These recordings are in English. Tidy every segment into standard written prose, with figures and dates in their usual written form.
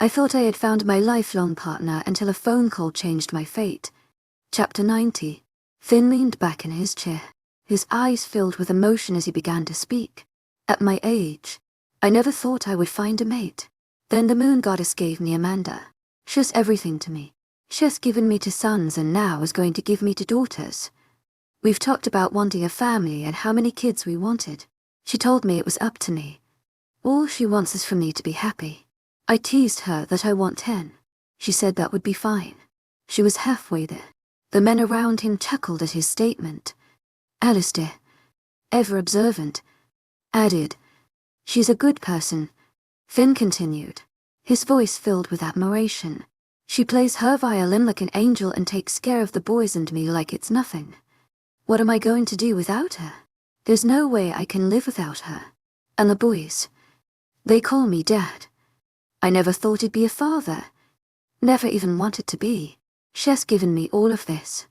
I thought I had found my lifelong partner until a phone call changed my fate. Chapter 90. Finn leaned back in his chair, his eyes filled with emotion as he began to speak. At my age, I never thought I would find a mate. Then the moon goddess gave me Amanda. She's everything to me. She has given me 2 sons and now is going to give me 2 daughters. We've talked about wanting a family and how many kids we wanted. She told me it was up to me. All she wants is for me to be happy. I teased her that I want 10. She said that would be fine. She was halfway there. The men around him chuckled at his statement. Alistair, ever observant, added, "She's a good person." Finn continued, his voice filled with admiration. "She plays her violin like an angel and takes care of the boys and me like it's nothing. What am I going to do without her? There's no way I can live without her. And the boys, they call me Dad. I never thought he'd be a father. Never even wanted to be. She's given me all of this.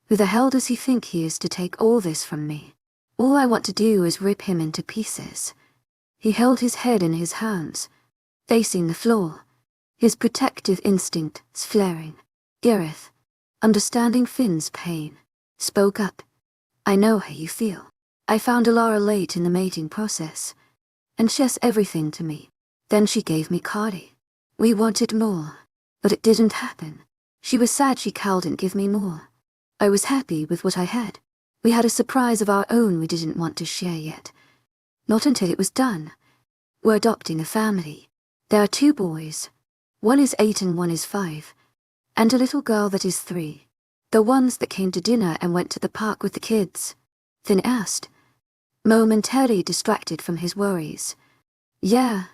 Who the hell does he think he is to take all this from me? All I want to do is rip him into pieces." He held his head in his hands, facing the floor, his protective instincts flaring. Gareth, understanding Finn's pain, spoke up. "I know how you feel. I found Alara late in the mating process, and she's everything to me. Then she gave me Cardi. We wanted more, but it didn't happen. She was sad she couldn't give me more. I was happy with what I had. We had a surprise of our own we didn't want to share yet. Not until it was done. We're adopting a family. There are 2 boys. One is 8 and one is 5. And a little girl that is 3. The ones that came to dinner and went to the park with the kids." Finn asked, momentarily distracted from his worries. "Yeah."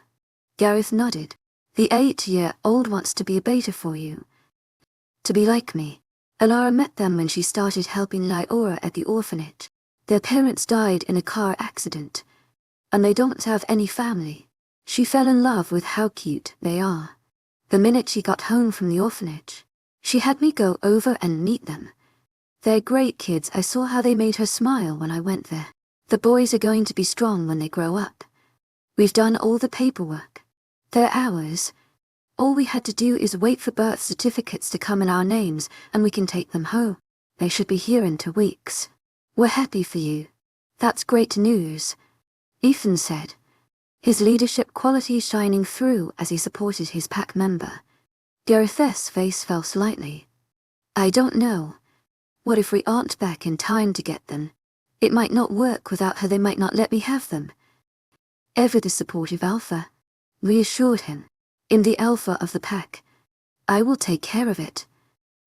Gareth nodded. "The 8-year-old wants to be a beta for you. To be like me." Alara met them when she started helping Lyora at the orphanage. Their parents died in a car accident, and they don't have any family. She fell in love with how cute they are. The minute she got home from the orphanage, she had me go over and meet them. They're great kids. I saw how they made her smile when I went there. The boys are going to be strong when they grow up. We've done all the paperwork. They're ours. All we had to do is wait for birth certificates to come in our names and we can take them home. They should be here in 2 weeks. We're happy for you. That's great news," Ethan said, his leadership quality shining through as he supported his pack member. Gareth's face fell slightly. "I don't know. What if we aren't back in time to get them? It might not work without her. They might not let me have them." Ever the supportive Alpha reassured him. "In the Alpha of the pack. I will take care of it.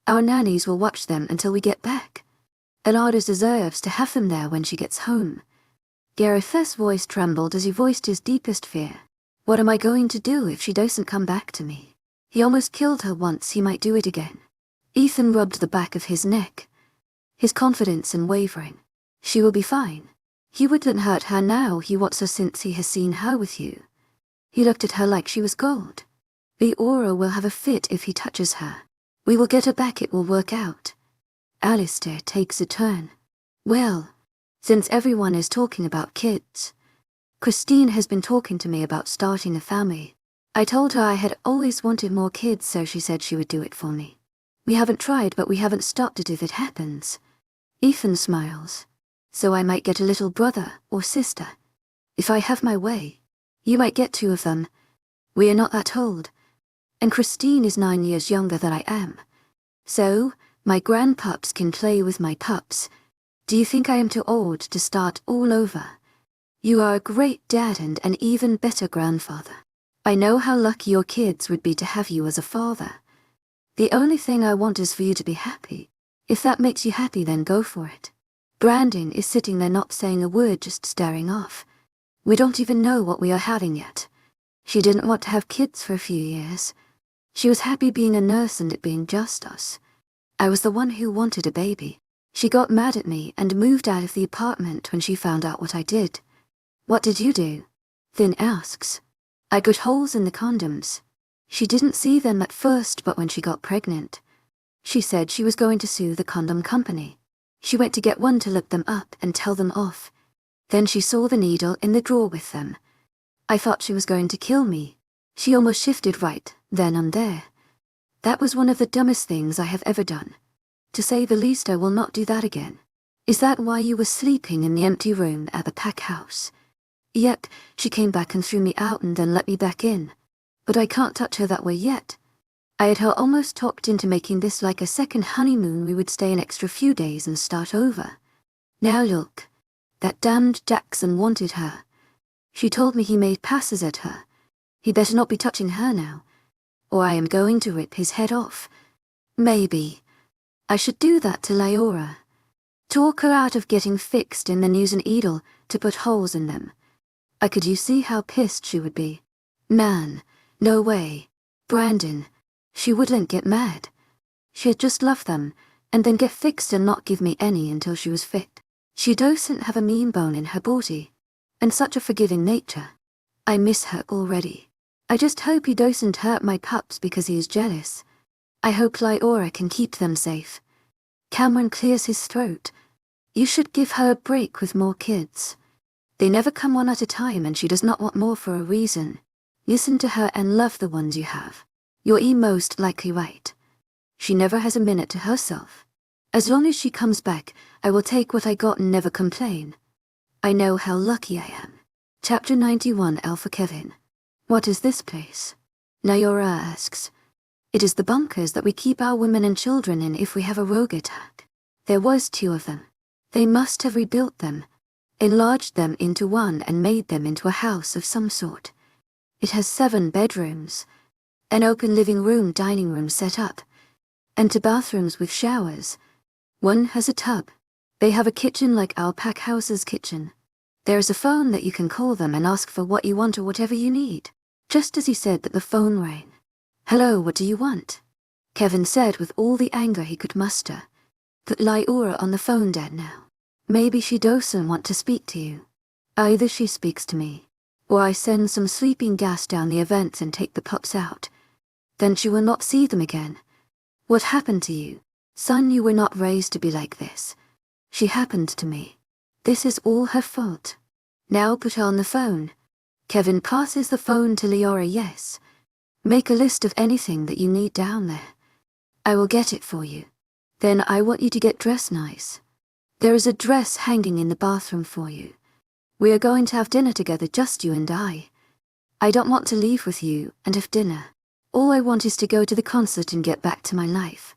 Our nannies will watch them until we get back. Alada deserves to have them there when she gets home." Gareth's voice trembled as he voiced his deepest fear. "What am I going to do if she doesn't come back to me? He almost killed her once. He might do it again." Ethan rubbed the back of his neck, his confidence unwavering. "She will be fine. He wouldn't hurt her now. He wants her since he has seen her with you. He looked at her like she was gold. The aura will have a fit if he touches her. We will get her back. It will work out." Alistair takes a turn. "Well, since everyone is talking about kids, Christine has been talking to me about starting a family. I told her I had always wanted more kids, so she said she would do it for me. We haven't tried, but we haven't stopped it if it happens." Ethan smiles. "So I might get a little brother or sister. If I have my way, you might get 2 of them. We are not that old. And Christine is 9 years younger than I am. So, my grandpups can play with my pups. Do you think I am too old to start all over? You are a great dad and an even better grandfather. I know how lucky your kids would be to have you as a father. The only thing I want is for you to be happy. If that makes you happy, then go for it." Brandon is sitting there not saying a word, just staring off. "We don't even know what we are having yet. She didn't want to have kids for a few years. She was happy being a nurse and it being just us. I was the one who wanted a baby. She got mad at me and moved out of the apartment when she found out what I did." "What did you do?" Finn asks. "I got holes in the condoms. She didn't see them at first, but when she got pregnant, she said she was going to sue the condom company. She went to get one to look them up and tell them off. Then she saw the needle in the drawer with them. I thought she was going to kill me. She almost shifted right then and there. That was one of the dumbest things I have ever done. To say the least, I will not do that again. Is that why you were sleeping in the empty room at the pack house? Yep, she came back and threw me out and then let me back in. But I can't touch her that way yet. I had her almost talked into making this like a second honeymoon. We would stay an extra few days and start over. Now look, that damned Jackson wanted her. She told me he made passes at her. He better not be touching her now, or I am going to rip his head off. Maybe I should do that to Lyora. Talk her out of getting fixed and then use an needle to put holes in them. Could you see how pissed she would be? Man, no way. Brandon, she wouldn't get mad. She'd just love them, and then get fixed and not give me any until she was fit. She doesn't have a mean bone in her body, and such a forgiving nature. I miss her already. I just hope he doesn't hurt my pups because he is jealous. I hope Lyora can keep them safe. Cameron clears his throat. You should give her a break with more kids. They never come one at a time, and she does not want more for a reason. Listen to her and love the ones you have. You're most likely right. She never has a minute to herself. As long as she comes back, I will take what I got and never complain. I know how lucky I am. Chapter 91, Alpha Kevin. What is this place? Lyora asks. It is the bunkers that we keep our women and children in if we have a rogue attack. There was 2 of them. They must have rebuilt them, enlarged them into one and made them into a house of some sort. It has 7 bedrooms, an open living room, dining room set up, and 2 bathrooms with showers. One has a tub. They have a kitchen like our pack house's kitchen. There is a phone that you can call them and ask for what you want or whatever you need. Just as he said that, the phone rang. Hello, what do you want? Kevin said with all the anger he could muster. Put Lyora on the phone, Dad, now. Maybe she doesn't want to speak to you. Either she speaks to me, or I send some sleeping gas down the vents and take the pups out. Then she will not see them again. What happened to you? Son, you were not raised to be like this. She happened to me. This is all her fault. Now put her on the phone. Kevin passes the phone to Lyora. Yes. Make a list of anything that you need down there. I will get it for you. Then I want you to get dressed nice. There is a dress hanging in the bathroom for you. We are going to have dinner together, just you and I. I don't want to leave with you and have dinner. All I want is to go to the concert and get back to my life.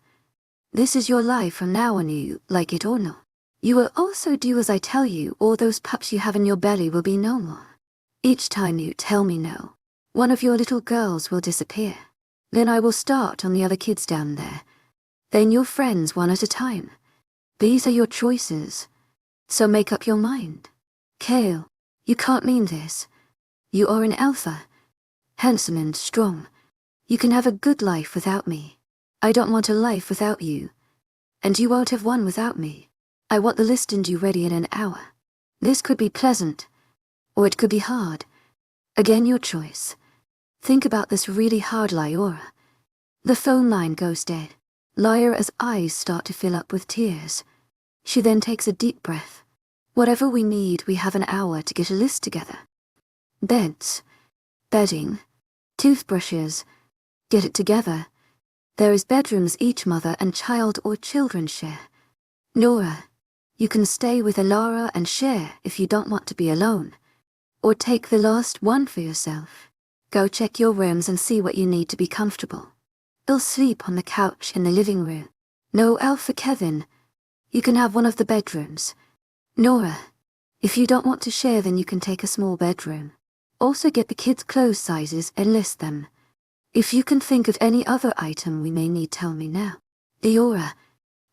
This is your life from now on, you like it or not. You will also do as I tell you, or those pups you have in your belly will be no more. Each time you tell me no, one of your little girls will disappear. Then I will start on the other kids down there. Then your friends, one at a time. These are your choices. So make up your mind. Kale, you can't mean this. You are an alpha. Handsome and strong. You can have a good life without me. I don't want a life without you. And you won't have one without me. I want the list and you ready in an hour. This could be pleasant, or it could be hard. Again, your choice. Think about this really hard, Lyora. The phone line goes dead. Lyora's eyes start to fill up with tears. She then takes a deep breath. Whatever we need, we have an hour to get a list together. Beds, bedding, toothbrushes. Get it together. There is bedrooms each mother and child or children share. Nora, you can stay with Alara and share if you don't want to be alone. Or take the last one for yourself. Go check your rooms and see what you need to be comfortable. You'll sleep on the couch in the living room. No, Alpha Kevin. You can have one of the bedrooms. Nora, if you don't want to share, then you can take a small bedroom. Also get the kids' clothes sizes and list them. If you can think of any other item we may need, tell me now. Lyora,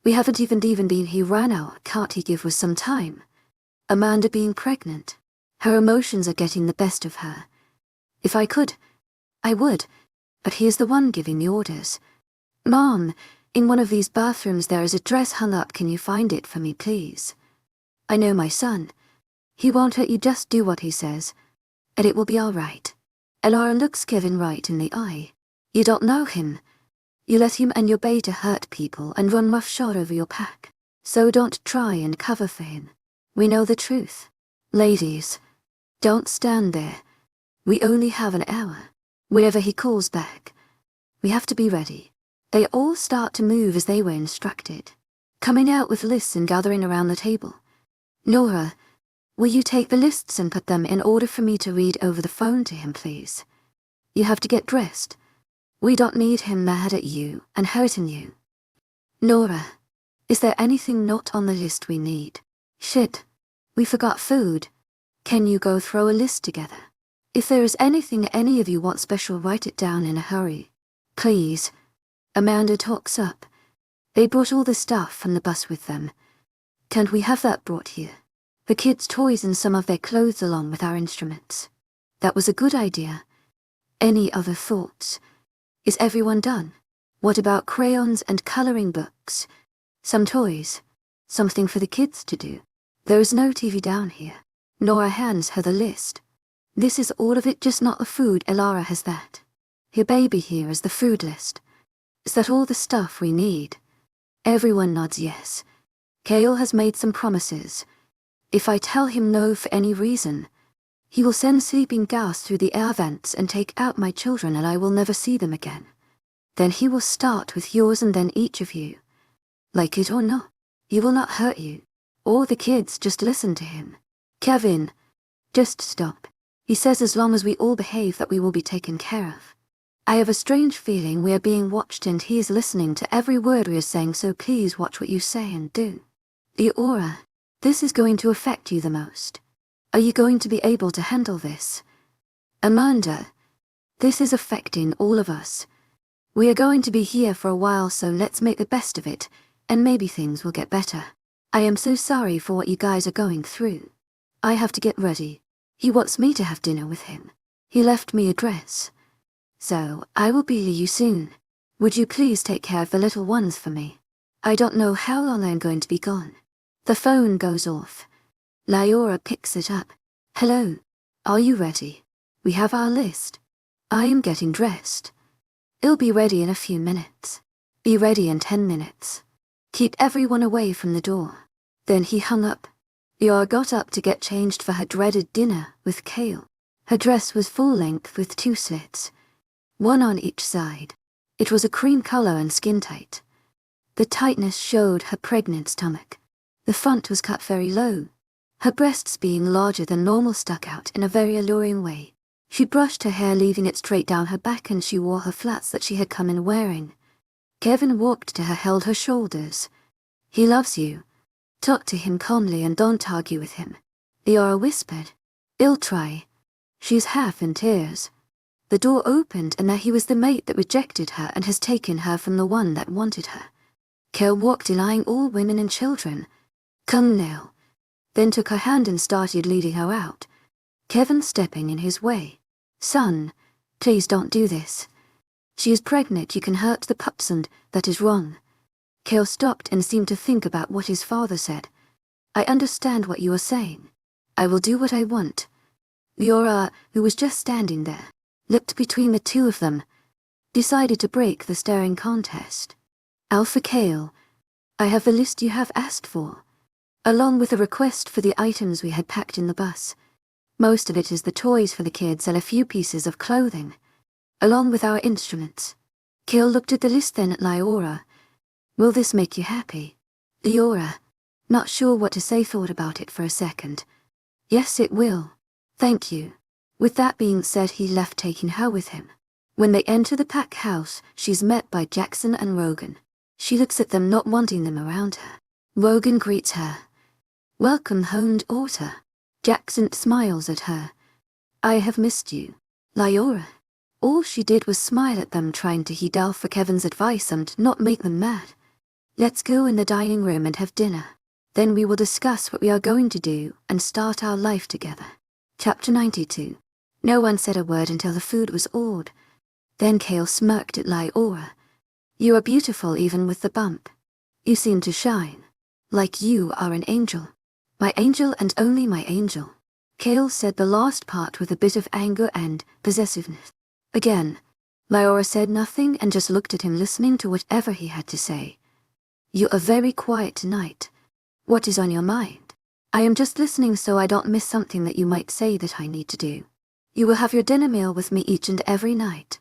we haven't even been here ran out. Can't he give us some time? Amanda being pregnant. Her emotions are getting the best of her. If I could, I would, but he is the one giving the orders. Mom, in one of these bathrooms there is a dress hung up. Can you find it for me, please? I know my son. He won't hurt you, just do what he says, and it will be all right. Alara looks Kevin right in the eye. You don't know him. You let him and your beta hurt people and run roughshod over your pack. So don't try and cover for him. We know the truth. Ladies, don't stand there. We only have an hour. Wherever he calls back, we have to be ready. They all start to move as they were instructed, coming out with lists and gathering around the table. Nora, will you take the lists and put them in order for me to read over the phone to him, please? You have to get dressed. We don't need him mad at you and hurting you. Nora, is there anything not on the list we need? Shit, we forgot food. Can you go throw a list together? If there is anything any of you want special, write it down in a hurry. Please. Amanda talks up. They brought all the stuff from the bus with them. Can't we have that brought here? The kids' toys and some of their clothes along with our instruments. That was a good idea. Any other thoughts? Is everyone done? What about crayons and coloring books? Some toys? Something for the kids to do? There is no TV down here. Nora hands her the list. This is all of it, just not the food. Elara has that. Your baby here is the food list. Is that all the stuff we need? Everyone nods yes. Kale has made some promises. If I tell him no for any reason, he will send sleeping gas through the air vents and take out my children, and I will never see them again. Then he will start with yours and then each of you. Like it or not, he will not hurt you. Or the kids, just listen to him. Kevin, just stop. He says as long as we all behave that we will be taken care of. I have a strange feeling we are being watched and he is listening to every word we are saying, so please watch what you say and do. Leora, this is going to affect you the most. Are you going to be able to handle this? Amanda, this is affecting all of us. We are going to be here for a while, so let's make the best of it, and maybe things will get better. I am so sorry for what you guys are going through. I have to get ready. He wants me to have dinner with him. He left me a dress. So, I will be you soon. Would you please take care of the little ones for me? I don't know how long I'm going to be gone. The phone goes off. Leora picks it up. Hello. Are you ready? We have our list. I am getting dressed. It'll be ready in a few minutes. Be ready in 10 minutes. Keep everyone away from the door. Then he hung up. Leora got up to get changed for her dreaded dinner with Kale. Her dress was full length with 2 slits, one on each side. It was a cream color and skin tight. The tightness showed her pregnant stomach. The front was cut very low. Her breasts being larger than normal stuck out in a very alluring way. She brushed her hair, leaving it straight down her back, and she wore her flats that she had come in wearing. Kevin walked to her, held her shoulders. He loves you. Talk to him calmly and don't argue with him. Leora whispered. I'll try. She's half in tears. The door opened and there he was, the mate that rejected her and has taken her from the one that wanted her. Kale walked, denying all women and children. Come now. Then took her hand and started leading her out. Kevin stepping in his way. Son, please don't do this. She is pregnant, you can hurt the pups and that is wrong. Kale stopped and seemed to think about what his father said. I understand what you are saying. I will do what I want. Leora, who was just standing there, looked between the two of them, decided to break the staring contest. Alpha Kale, I have the list you have asked for, along with a request for the items we had packed in the bus. Most of it is the toys for the kids and a few pieces of clothing, along with our instruments. Kale looked at the list, then at Leora. Will this make you happy? Leora, not sure what to say, thought about it for a second. Yes, it will. Thank you. With that being said, he left, taking her with him. When they enter the pack house, she's met by Jackson and Rogan. She looks at them, not wanting them around her. Rogan greets her. Welcome home, daughter. Jackson smiles at her. I have missed you. Leora. All she did was smile at them, trying to heed Alpha Kevin's advice and not make them mad. Let's go in the dining room and have dinner. Then we will discuss what we are going to do and start our life together. Chapter 92. No one said a word until the food was ordered. Then Kale smirked at Leora. You are beautiful even with the bump. You seem to shine. Like you are an angel. My angel and only my angel. Kale said the last part with a bit of anger and possessiveness. Again, Leora said nothing and just looked at him, listening to whatever he had to say. You are very quiet tonight. What is on your mind? I am just listening so I don't miss something that you might say that I need to do. You will have your dinner meal with me each and every night.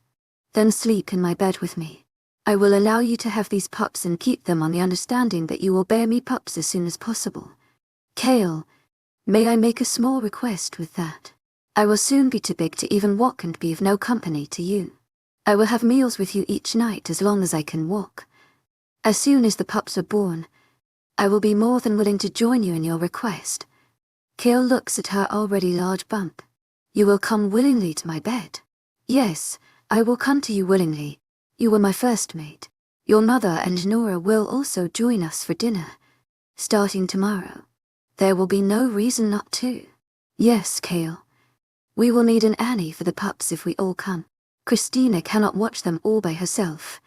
Then sleep in my bed with me. I will allow you to have these pups and keep them on the understanding that you will bear me pups as soon as possible. Kale, may I make a small request with that? I will soon be too big to even walk and be of no company to you. I will have meals with you each night as long as I can walk. As soon as the pups are born, I will be more than willing to join you in your request. Kale looks at her already large bump. You will come willingly to my bed? Yes, I will come to you willingly. You were my first mate. Your mother and Nora will also join us for dinner. Starting tomorrow. There will be no reason not to. Yes, Kale. We will need an Annie for the pups if we all come. Christina cannot watch them all by herself.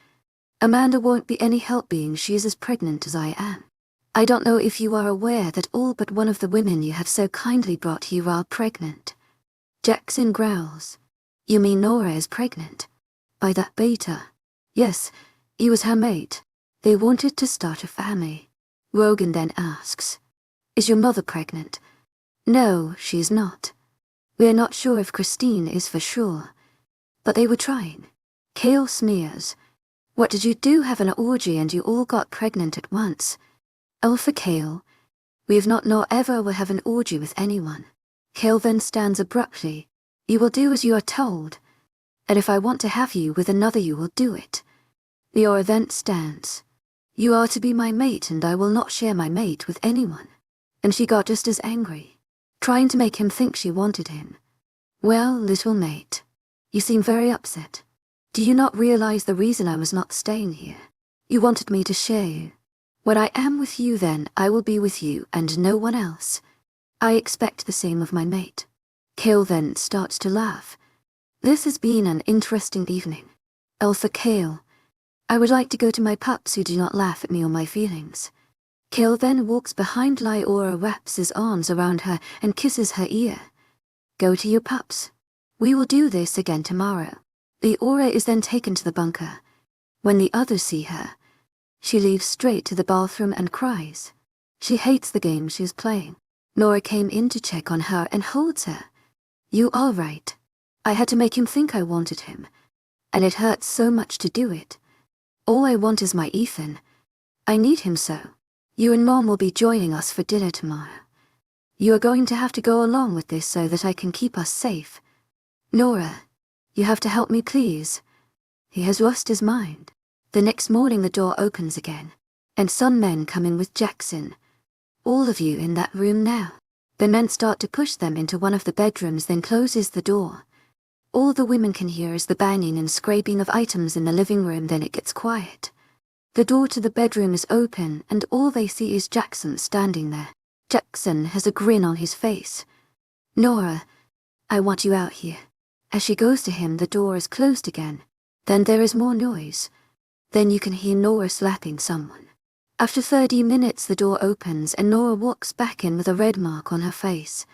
Amanda won't be any help being she is as pregnant as I am. I don't know if you are aware that all but one of the women you have so kindly brought here are pregnant. Jackson growls. You mean Nora is pregnant? By that beta? Yes, he was her mate. They wanted to start a family. Rogan then asks, is your mother pregnant? No, she is not. We are not sure if Christine is for sure. But they were trying. Kale sneers. What did you do, have an orgy and you all got pregnant at once? Alpha Kale. We have not nor ever will have an orgy with anyone. Kale then stands abruptly. You will do as you are told. And if I want to have you with another you will do it. Leora then stands. You are to be my mate and I will not share my mate with anyone. And she got just as angry, trying to make him think she wanted him. Well, little mate, you seem very upset. Do you not realize the reason I was not staying here? You wanted me to share you. When I am with you then, I will be with you and no one else. I expect the same of my mate. Kale then starts to laugh. This has been an interesting evening. Alpha Kale, I would like to go to my pups who do not laugh at me or my feelings. Kale then walks behind Leora, wraps his arms around her and kisses her ear. Go to your pups. We will do this again tomorrow. Leora is then taken to the bunker. When the others see her, she leaves straight to the bathroom and cries. She hates the game she is playing. Nora came in to check on her and holds her. You are right. I had to make him think I wanted him. And it hurts so much to do it. All I want is my Ethan. I need him so. You and Mom will be joining us for dinner tomorrow. You are going to have to go along with this so that I can keep us safe. Nora, you have to help me please. He has lost his mind. The next morning the door opens again, and some men come in with Jackson. All of you in that room now. The men start to push them into one of the bedrooms, then closes the door. All the women can hear is the banging and scraping of items in the living room, then it gets quiet. The door to the bedroom is open, and all they see is Jackson standing there. Jackson has a grin on his face. Nora, I want you out here. As she goes to him, the door is closed again. Then there is more noise. Then you can hear Nora slapping someone. After 30 minutes, the door opens and Nora walks back in with a red mark on her face.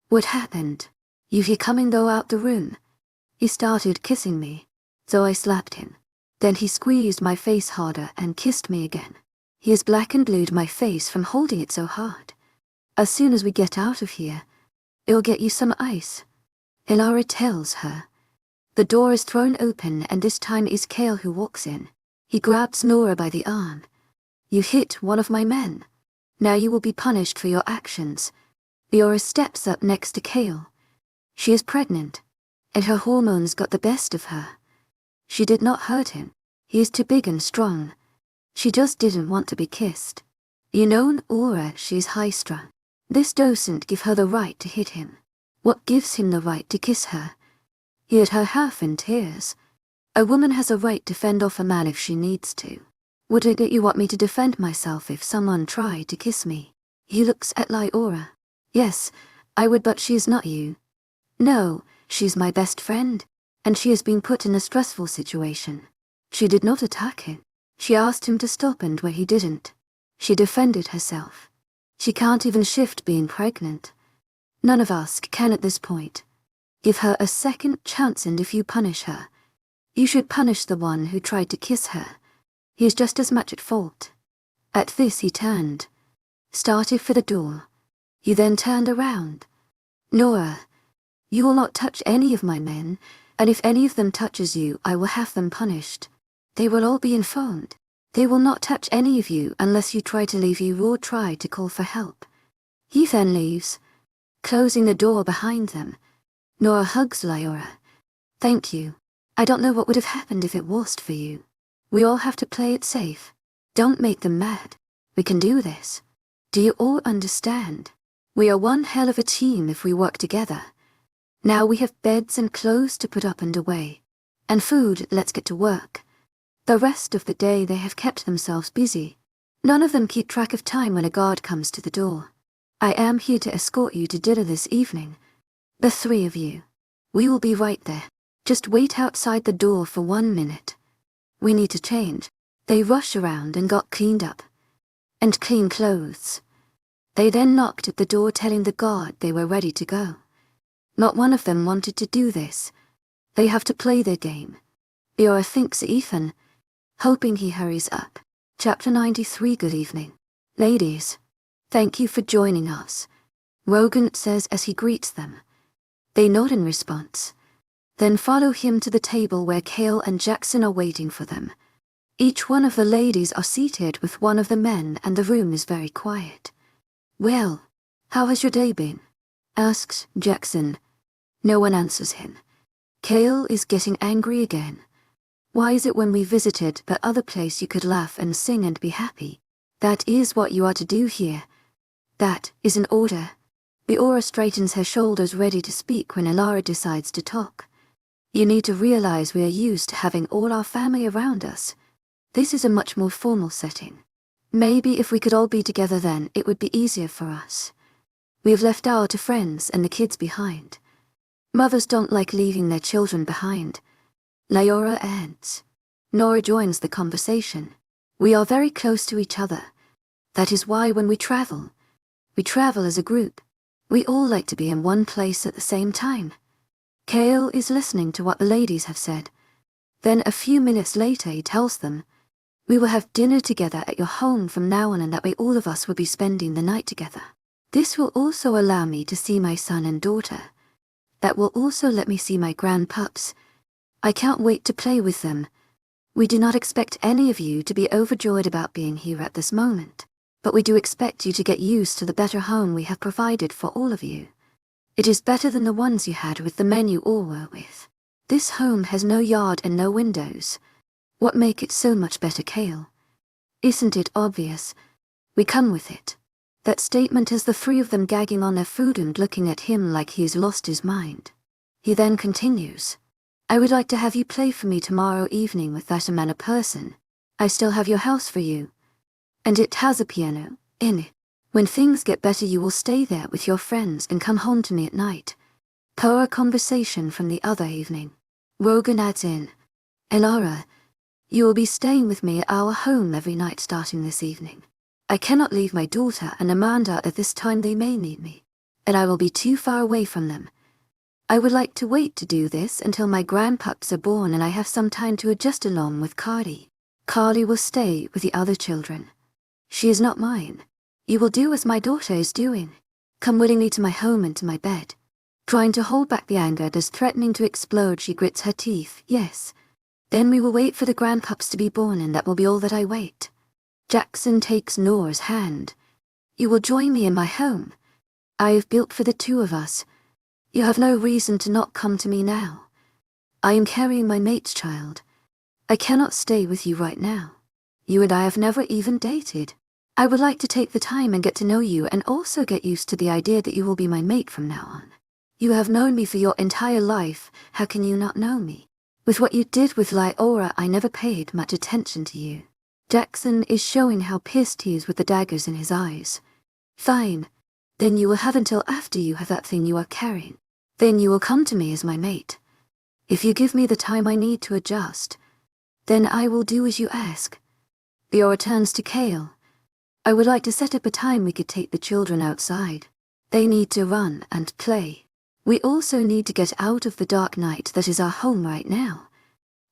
What happened? You hear coming though out the room. He started kissing me, so I slapped him. Then he squeezed my face harder and kissed me again. He has black and blued my face from holding it so hard. As soon as we get out of here, it'll get you some ice. Ilara tells her. The door is thrown open and this time is Kale who walks in. He grabs Nora by the arm. You hit one of my men. Now you will be punished for your actions. Leora steps up next to Kale. She is pregnant, and her hormones got the best of her. She did not hurt him. He is too big and strong. She just didn't want to be kissed. You know, Aura, she's high-strung. This doesn't give her the right to hit him. What gives him the right to kiss her? He had her half in tears. A woman has a right to fend off a man if she needs to. Would it that you want me to defend myself if someone tried to kiss me? He looks at Leora. Yes, I would, but she is not you. No, she's my best friend, and she has been put in a stressful situation. She did not attack him. She asked him to stop, and when he didn't, she defended herself. She can't even shift being pregnant. None of us can at this point. Give her a second chance, and if you punish her, you should punish the one who tried to kiss her. He is just as much at fault. At this he turned, started for the door. He then turned around. Nora, You will not touch any of my men, and if any of them touches you, I will have them punished. They will all be informed. They will not touch any of you unless you try to leave you or try to call for help. He then leaves, closing the door behind them. Nora hugs Lyora. Thank you. I don't know what would have happened if it wasn't for you. We all have to play it safe. Don't make them mad. We can do this. Do you all understand? We are one hell of a team if we work together. Now we have beds and clothes to put up and away. And food, let's get to work. The rest of the day they have kept themselves busy. None of them keep track of time when a guard comes to the door. I am here to escort you to dinner this evening. The three of you. We will be right there. Just wait outside the door for 1 minute. We need to change. They rushed around and got cleaned up. And clean clothes. They then knocked at the door telling the guard they were ready to go. Not one of them wanted to do this. They have to play their game. Lyora thinks Ethan, hoping he hurries up. Chapter 93. Good evening. Ladies, thank you for joining us, Rogan says as he greets them. They nod in response. Then follow him to the table where Kale and Jackson are waiting for them. Each one of the ladies are seated with one of the men and the room is very quiet. Well, how has your day been? Asks Jackson. No one answers him. Kale is getting angry again. Why is it when we visited that other place you could laugh and sing and be happy? That is what you are to do here. That is an order. Lyora straightens her shoulders ready to speak when Elara decides to talk. You need to realize we are used to having all our family around us. This is a much more formal setting. Maybe if we could all be together then, it would be easier for us. We have left our friends and the kids behind. Mothers don't like leaving their children behind. Lyora ends. Nora joins the conversation. We are very close to each other. That is why when we travel as a group. We all like to be in one place at the same time. Kale is listening to what the ladies have said. Then a few minutes later he tells them, we will have dinner together at your home from now on and that way all of us will be spending the night together. This will also allow me to see my son and daughter. That will also let me see my grandpups. I can't wait to play with them. We do not expect any of you to be overjoyed about being here at this moment, but we do expect you to get used to the better home we have provided for all of you. It is better than the ones you had with the men you all were with. This home has no yard and no windows. What make it so much better, Kale? Isn't it obvious? We come with it. That statement has the three of them gagging on their food and looking at him like he's lost his mind. He then continues. I would like to have you play for me tomorrow evening with that man a person. I still have your house for you. And it has a piano in it. When things get better you will stay there with your friends and come home to me at night. Per a conversation from the other evening. Rogan adds in. Elara, you will be staying with me at our home every night starting this evening. I cannot leave my daughter and Amanda at this time. They may need me, and I will be too far away from them. I would like to wait to do this until my grandpups are born and I have some time to adjust along with Carly. Carly will stay with the other children. She is not mine. You will do as my daughter is doing. Come willingly to my home and to my bed. Trying to hold back the anger that is threatening to explode, she grits her teeth. Yes. Then we will wait for the grandpups to be born and that will be all that I wait. Jackson takes Nora's hand. You will join me in my home. I have built for the two of us. You have no reason to not come to me now. I am carrying my mate's child. I cannot stay with you right now. You and I have never even dated. I would like to take the time and get to know you and also get used to the idea that you will be my mate from now on. You have known me for your entire life. How can you not know me? With what you did with Lyora, I never paid much attention to you. Jackson is showing how pissed he is with the daggers in his eyes. Fine. Then you will have until after you have that thing you are carrying. Then you will come to me as my mate. If you give me the time I need to adjust, then I will do as you ask. Lyora turns to Kale. I would like to set up a time we could take the children outside. They need to run and play. We also need to get out of the dark night that is our home right now.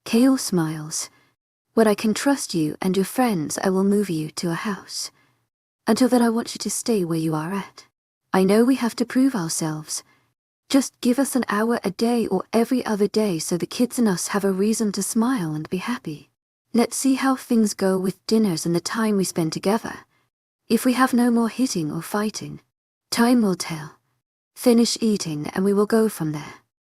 Kale smiles. When I can trust you and your friends, I will move you to a house. Until then I want you to stay where you are at. I know we have to prove ourselves. Just give us an hour a day or every other day so the kids and us have a reason to smile and be happy. Let's see how things go with dinners and the time we spend together. If we have no more hitting or fighting, time will tell. Finish eating and we will go from there.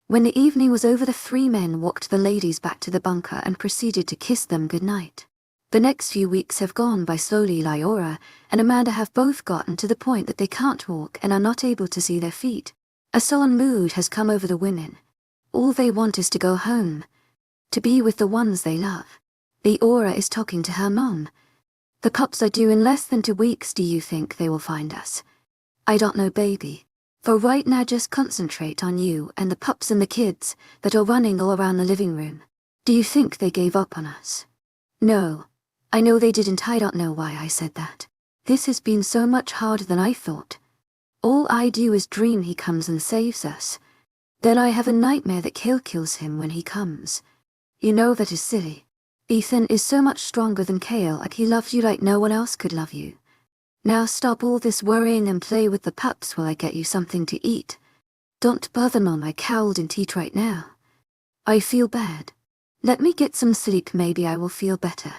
When the evening was over, the three men walked the ladies back to the bunker and proceeded to kiss them goodnight. The next few weeks have gone by slowly. Lyora and Amanda have both gotten to the point that they can't walk and are not able to see their feet. A sullen mood has come over the women. All they want is to go home, to be with the ones they love. Lyora is talking to her mom. The pups are due in less than 2 weeks. Do you think they will find us? I don't know, baby. For right now, just concentrate on you and the pups and the kids that are running all around the living room. Do you think they gave up on us? No. I know they didn't. I don't know why I said that. This has been so much harder than I thought. All I do is dream he comes and saves us. Then I have a nightmare that Kale kills him when he comes. You know that is silly. Ethan is so much stronger than Kale. Like, he loves you like no one else could love you. Now stop all this worrying and play with the pups while I get you something to eat. Don't bother Mom. I cold and eat right now. I feel bad. Let me get some sleep. Maybe I will feel better.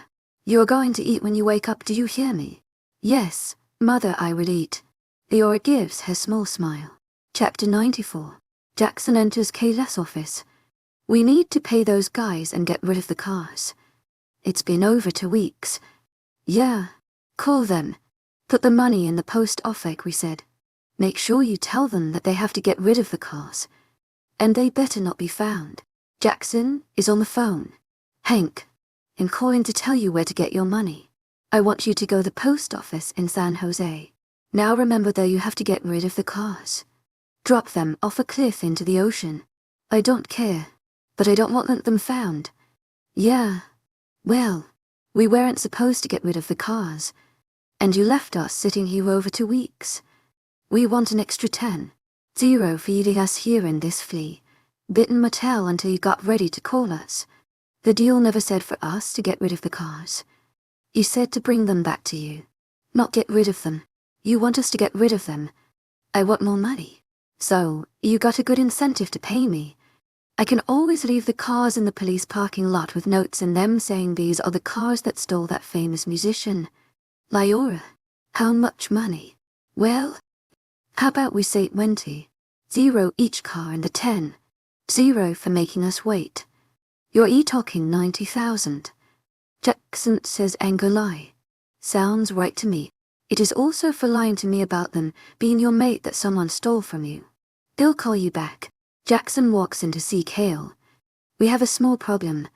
You are going to eat when you wake up. Do you hear me? Yes, Mother, I will eat. Lyora gives her small smile. Chapter 94. Jackson enters Kayla's office. We need to pay those guys and get rid of the cars. It's been over 2 weeks. Yeah. Call them. Put the money in the post office, we said. Make sure you tell them that they have to get rid of the cars. And they better not be found. Jackson is on the phone. Hank, I'm calling to tell you where to get your money. I want you to go to the post office in San Jose. Now remember though, you have to get rid of the cars. Drop them off a cliff into the ocean. I don't care, but I don't want them found. Yeah. Well, we weren't supposed to get rid of the cars. And you left us sitting here over 2 weeks. We want an extra 10-0 for leaving us here in this flea, bitten motel until you got ready to call us. The deal never said for us to get rid of the cars. You said to bring them back to you, not get rid of them. You want us to get rid of them. I want more money. So, you got a good incentive to pay me. I can always leave the cars in the police parking lot with notes in them saying these are the cars that stole that famous musician. Lyora, how much money? Well, how about we say 20-0 each car and the 10-0 for making us wait. You're talking 90,000. Jackson says anger lie. Sounds right to me. It is also for lying to me about them being your mate that someone stole from you. They'll call you back. Jackson walks in to see Kale. We have a small problem.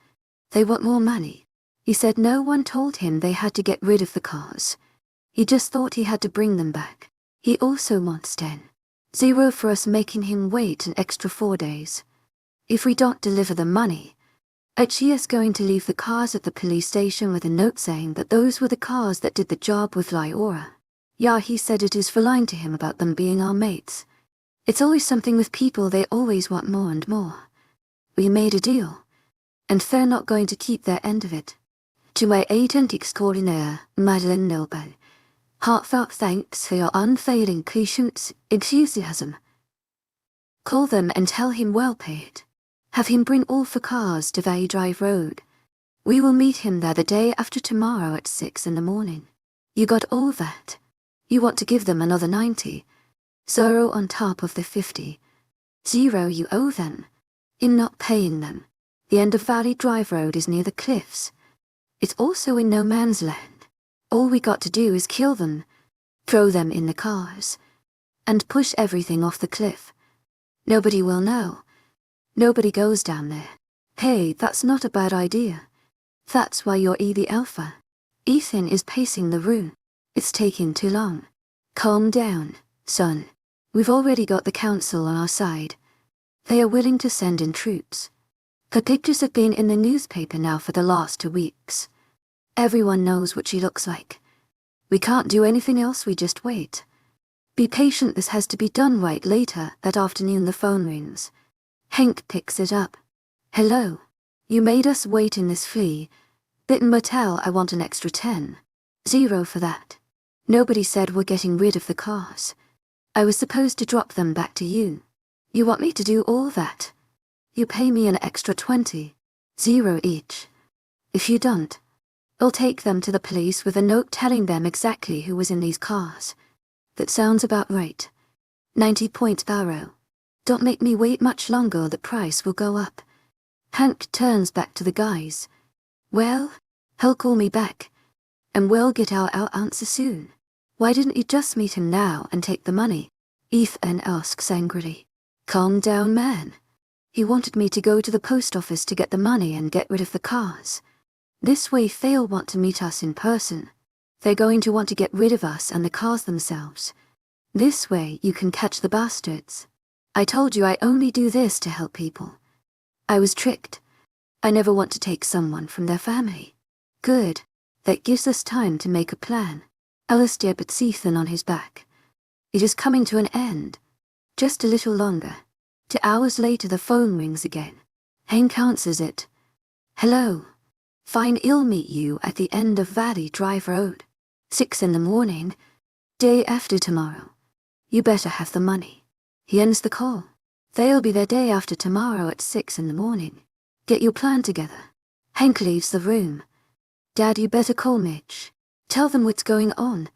They want more money. He said no one told him they had to get rid of the cars. He just thought he had to bring them back. He also wants 10-0 for us, making him wait an extra 4 days. If we don't deliver the money, Archie is going to leave the cars at the police station with a note saying that those were the cars that did the job with Lyora. Yeah, he said it is for lying to him about them being our mates. It's always something with people, they always want more and more. We made a deal, and they're not going to keep their end of it. To my agent extraordinaire, Madeleine Noble, heartfelt thanks for your unfailing patience, enthusiasm. Call them and tell him well paid. Have him bring all 4 cars to Valley Drive Road. We will meet him there the day after tomorrow at 6 in the morning. You got all that? You want to give them another 90-0 on top of the 50-0 you owe them, in not paying them. The end of Valley Drive Road is near the cliffs. It's also in no man's land. All we got to do is kill them, throw them in the cars, and push everything off the cliff. Nobody will know. Nobody goes down there. Hey, that's not a bad idea. That's why you're the alpha. Ethan is pacing the room. It's taking too long. Calm down, son. We've already got the council on our side. They are willing to send in troops. Her pictures have been in the newspaper now for the last 2 weeks. Everyone knows what she looks like. We can't do anything else, we just wait. Be patient, this has to be done right. Later that afternoon the phone rings. Hank picks it up. Hello. You made us wait in this flea bitten motel. I want an extra 10-0 for that. Nobody said we're getting rid of the cars. I was supposed to drop them back to you. You want me to do all that? You pay me an extra 20, 0 each. If you don't, I'll take them to the police with a note telling them exactly who was in these cars. That sounds about right. 90 points barrow. Don't make me wait much longer or the price will go up. Hank turns back to the guys. Well, he'll call me back, and we'll get our answer soon. Why didn't you just meet him now and take the money? Ethan asks angrily. Calm down, man. He wanted me to go to the post office to get the money and get rid of the cars. This way they'll want to meet us in person. They're going to want to get rid of us and the cars themselves. This way you can catch the bastards. I told you I only do this to help people. I was tricked. I never want to take someone from their family. Good. That gives us time to make a plan. Alistair puts Ethan on his back. It is coming to an end. Just a little longer. 2 hours later the phone rings again. Hank answers it. Hello. Fine, I'll meet you at the end of Valley Drive Road. 6 in the morning. Day after tomorrow. You better have the money. He ends the call. They'll be there day after tomorrow at 6 in the morning. Get your plan together. Hank leaves the room. Dad, you better call Mitch. Tell them what's going on.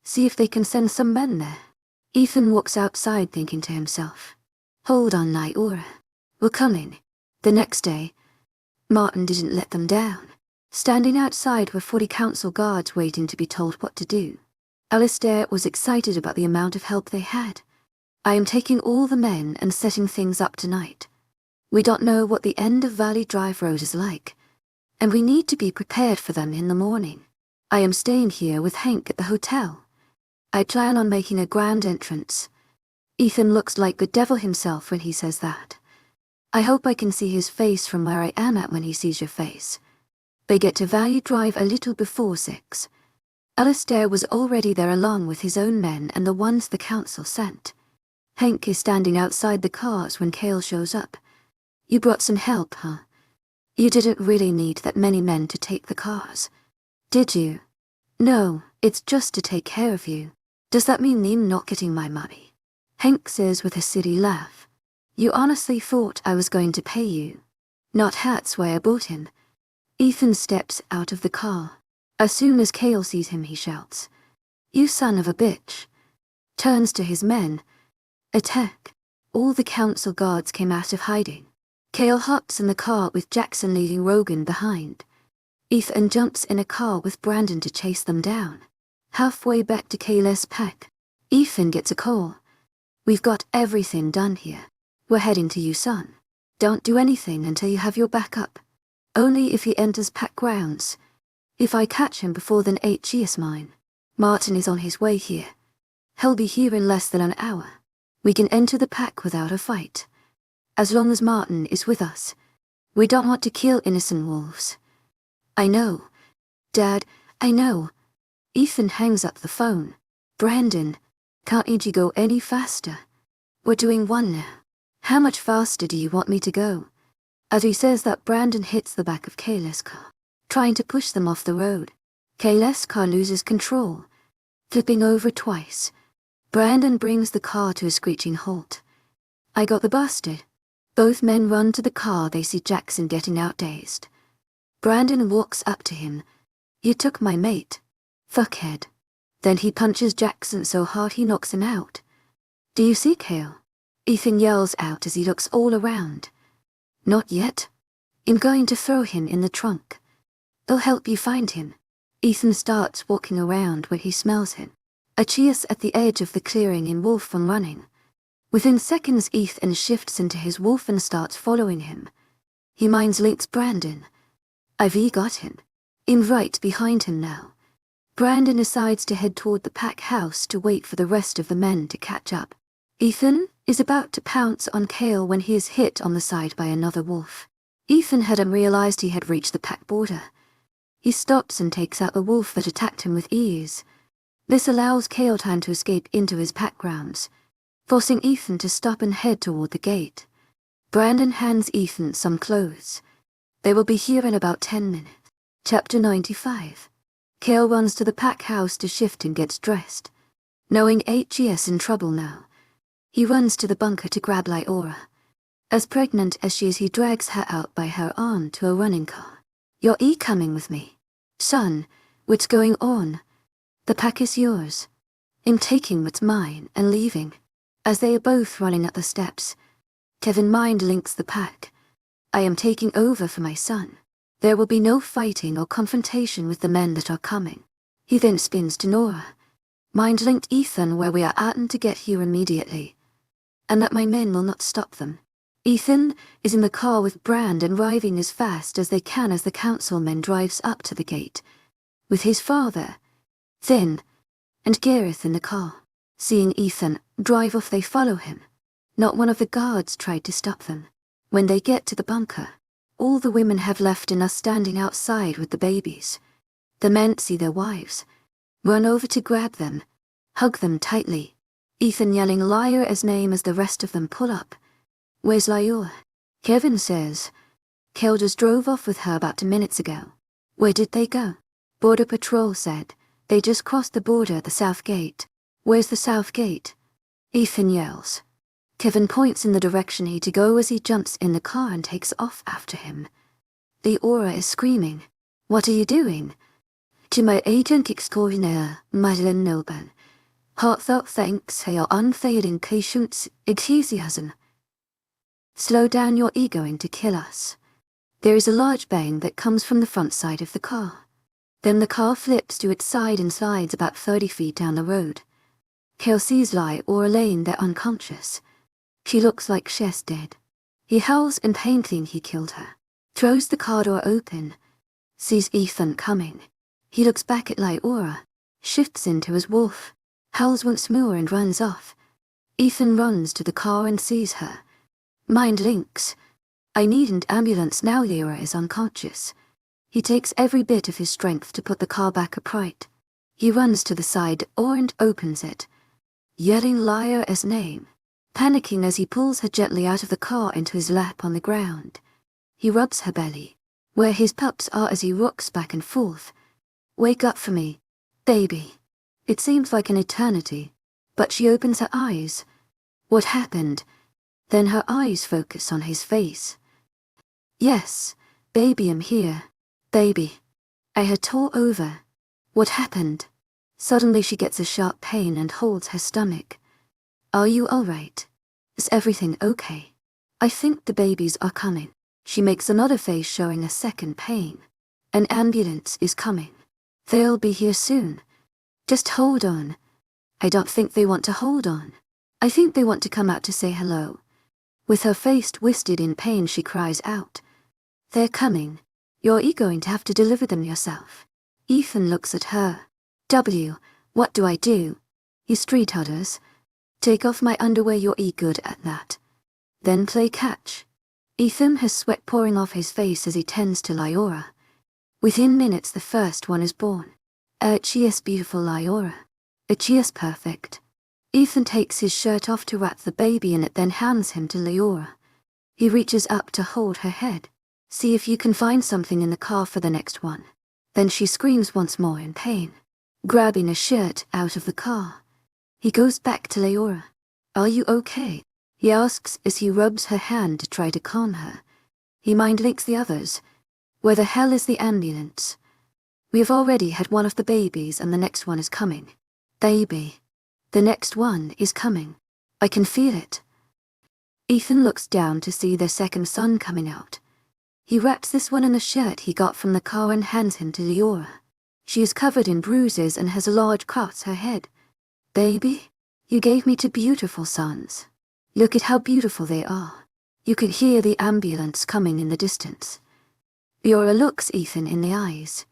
See if they can send some men there. Ethan walks outside thinking to himself. Hold on, Naira. We're coming. The next day, Martin didn't let them down. Standing outside were 40 council guards waiting to be told what to do. Alistair was excited about the amount of help they had. I am taking all the men and setting things up tonight. We don't know what the end of Valley Drive Road is like, and we need to be prepared for them in the morning. I am staying here with Hank at the hotel. I plan on making a grand entrance. Ethan looks like the devil himself when he says that. I hope I can see his face from where I am at when he sees your face. They get to Valley Drive a little before 6. Alistair was already there along with his own men and the ones the council sent. Hank is standing outside the cars when Cale shows up. You brought some help, huh? You didn't really need that many men to take the cars, did you? No, it's just to take care of you. Does that mean I'm not getting my money? Hank says with a silly laugh. You honestly thought I was going to pay you. Not that's why I bought him. Ethan steps out of the car. As soon as Cale sees him, he shouts, You son of a bitch. Turns to his men. Attack. All the council guards came out of hiding. Cale hops in the car with Jackson leading Rogan behind. Ethan jumps in a car with Brandon to chase them down. Halfway back to Cale's pack, Ethan gets a call. We've got everything done here. We're heading to you, son. Don't do anything until you have your back up. Only if he enters pack grounds. If I catch him before then he is mine. Martin is on his way here. He'll be here in less than an hour. We can enter the pack without a fight. As long as Martin is with us. We don't want to kill innocent wolves. I know. Dad, I know. Ethan hangs up the phone. Brandon, can't you go any faster? We're doing 1 now. How much faster do you want me to go? As he says that, Brandon hits the back of Cale's car, trying to push them off the road. Cale's car loses control, flipping over twice. Brandon brings the car to a screeching halt. I got the bastard. Both men run to the car. They see Jackson getting out dazed. Brandon walks up to him. You took my mate. Fuckhead. Then he punches Jackson so hard he knocks him out. Do you see Cale? Ethan yells out as he looks all around. Not yet. I'm going to throw him in the trunk. I'll help you find him. Ethan starts walking around where he smells him. A cheers at the edge of the clearing in wolf from running. Within seconds Ethan shifts into his wolf and starts following him. He minds links Brandon. I've got him. I'm right behind him now. Brandon decides to head toward the pack house to wait for the rest of the men to catch up. Ethan is about to pounce on Cale when he is hit on the side by another wolf. Ethan hadn't realized he had reached the pack border. He stops and takes out the wolf that attacked him with ease. This allows Cale time to escape into his pack grounds, forcing Ethan to stop and head toward the gate. Brandon hands Ethan some clothes. They will be here in about 10 minutes. Chapter 95. Cale runs to the pack house to shift and gets dressed. Knowing HES in trouble now, He runs to the bunker to grab Lyora. As pregnant as she is, he drags her out by her arm to a running car. "You're coming with me. Son, what's going on? The pack is yours. I'm taking what's mine and leaving." As they are both running up the steps, Kevin mind links the pack. "I am taking over for my son. There will be no fighting or confrontation with the men that are coming." He then spins to Nora. "Mind linked Ethan where we are at and to get here immediately, and that my men will not stop them." Ethan is in the car with Brand and driving as fast as they can as the councilman drives up to the gate, with his father, Finn, and Gareth in the car. Seeing Ethan drive off, they follow him. Not one of the guards tried to stop them. When they get to the bunker, all the women have left and are standing outside with the babies. The men see their wives, run over to grab them, hug them tightly. Ethan yelling Lyora's name as the rest of them pull up. "Where's Lyora?" Kevin says. "Kel just drove off with her about 2 minutes ago." "Where did they go?" Border Patrol said. "They just crossed the border at the south gate." "Where's the south gate?" Ethan yells. Kevin points in the direction he to go as he jumps in the car and takes off after him. Lyora is screaming. "What are you doing?" "To my agent extraordinaire, Madeleine Nilban. Heartfelt thanks for your unfailing patience, enthusiasm." "Slow down, you're going to kill us." There is a large bang that comes from the front side of the car. Then the car flips to its side and slides about 30 feet down the road. Kel sees Lyora laying there unconscious. She looks like she's dead. He howls in pain, thinking he killed her. Throws the car door open. Sees Ethan coming. He looks back at Lyora, shifts into his wolf, howls once more and runs off. Ethan runs to the car and sees her. Mind links. "I need an ambulance now, Lyora is unconscious." He takes every bit of his strength to put the car back upright. He runs to the side door and opens it, yelling Lyora's name, panicking as he pulls her gently out of the car into his lap on the ground. He rubs her belly, where his pups are, as he rocks back and forth. "Wake up for me, baby." It seems like an eternity, but she opens her eyes. What happened? Then her eyes focus on his face. "Yes, baby, I'm here. Baby." I had tore over. "What happened?" Suddenly she gets a sharp pain and holds her stomach. "Are you all right? Is everything okay?" "I think the babies are coming." She makes another face showing a second pain. "An ambulance is coming. They'll be here soon. Just hold on." "I don't think they want to hold on. I think they want to come out to say hello." With her face twisted in pain, she cries out, "They're coming. You're going to have to deliver them yourself." Ethan looks at her. What do I do?" He street utters. "Take off my underwear, you're good at that. Then play catch." Ethan has sweat pouring off his face as he tends to Lyora. Within minutes the first one is born. She is beautiful, Lyora. She is perfect. Ethan takes his shirt off to wrap the baby in it, then hands him to Lyora. He reaches up to hold her head. "See if you can find something in the car for the next one." Then she screams once more in pain, grabbing a shirt out of the car. He goes back to Lyora. "Are you okay?" he asks as he rubs her hand to try to calm her. He mind links the others. "Where the hell is the ambulance?" "We have already had one of the babies and the next one is coming." "Baby. The next one is coming. I can feel it." Ethan looks down to see their second son coming out. He wraps this one in the shirt he got from the car and hands him to Lyora. She is covered in bruises and has a large cut on her head. "Baby, you gave me 2 beautiful sons. Look at how beautiful they are. You can hear the ambulance coming in the distance." Lyora looks Ethan in the eyes.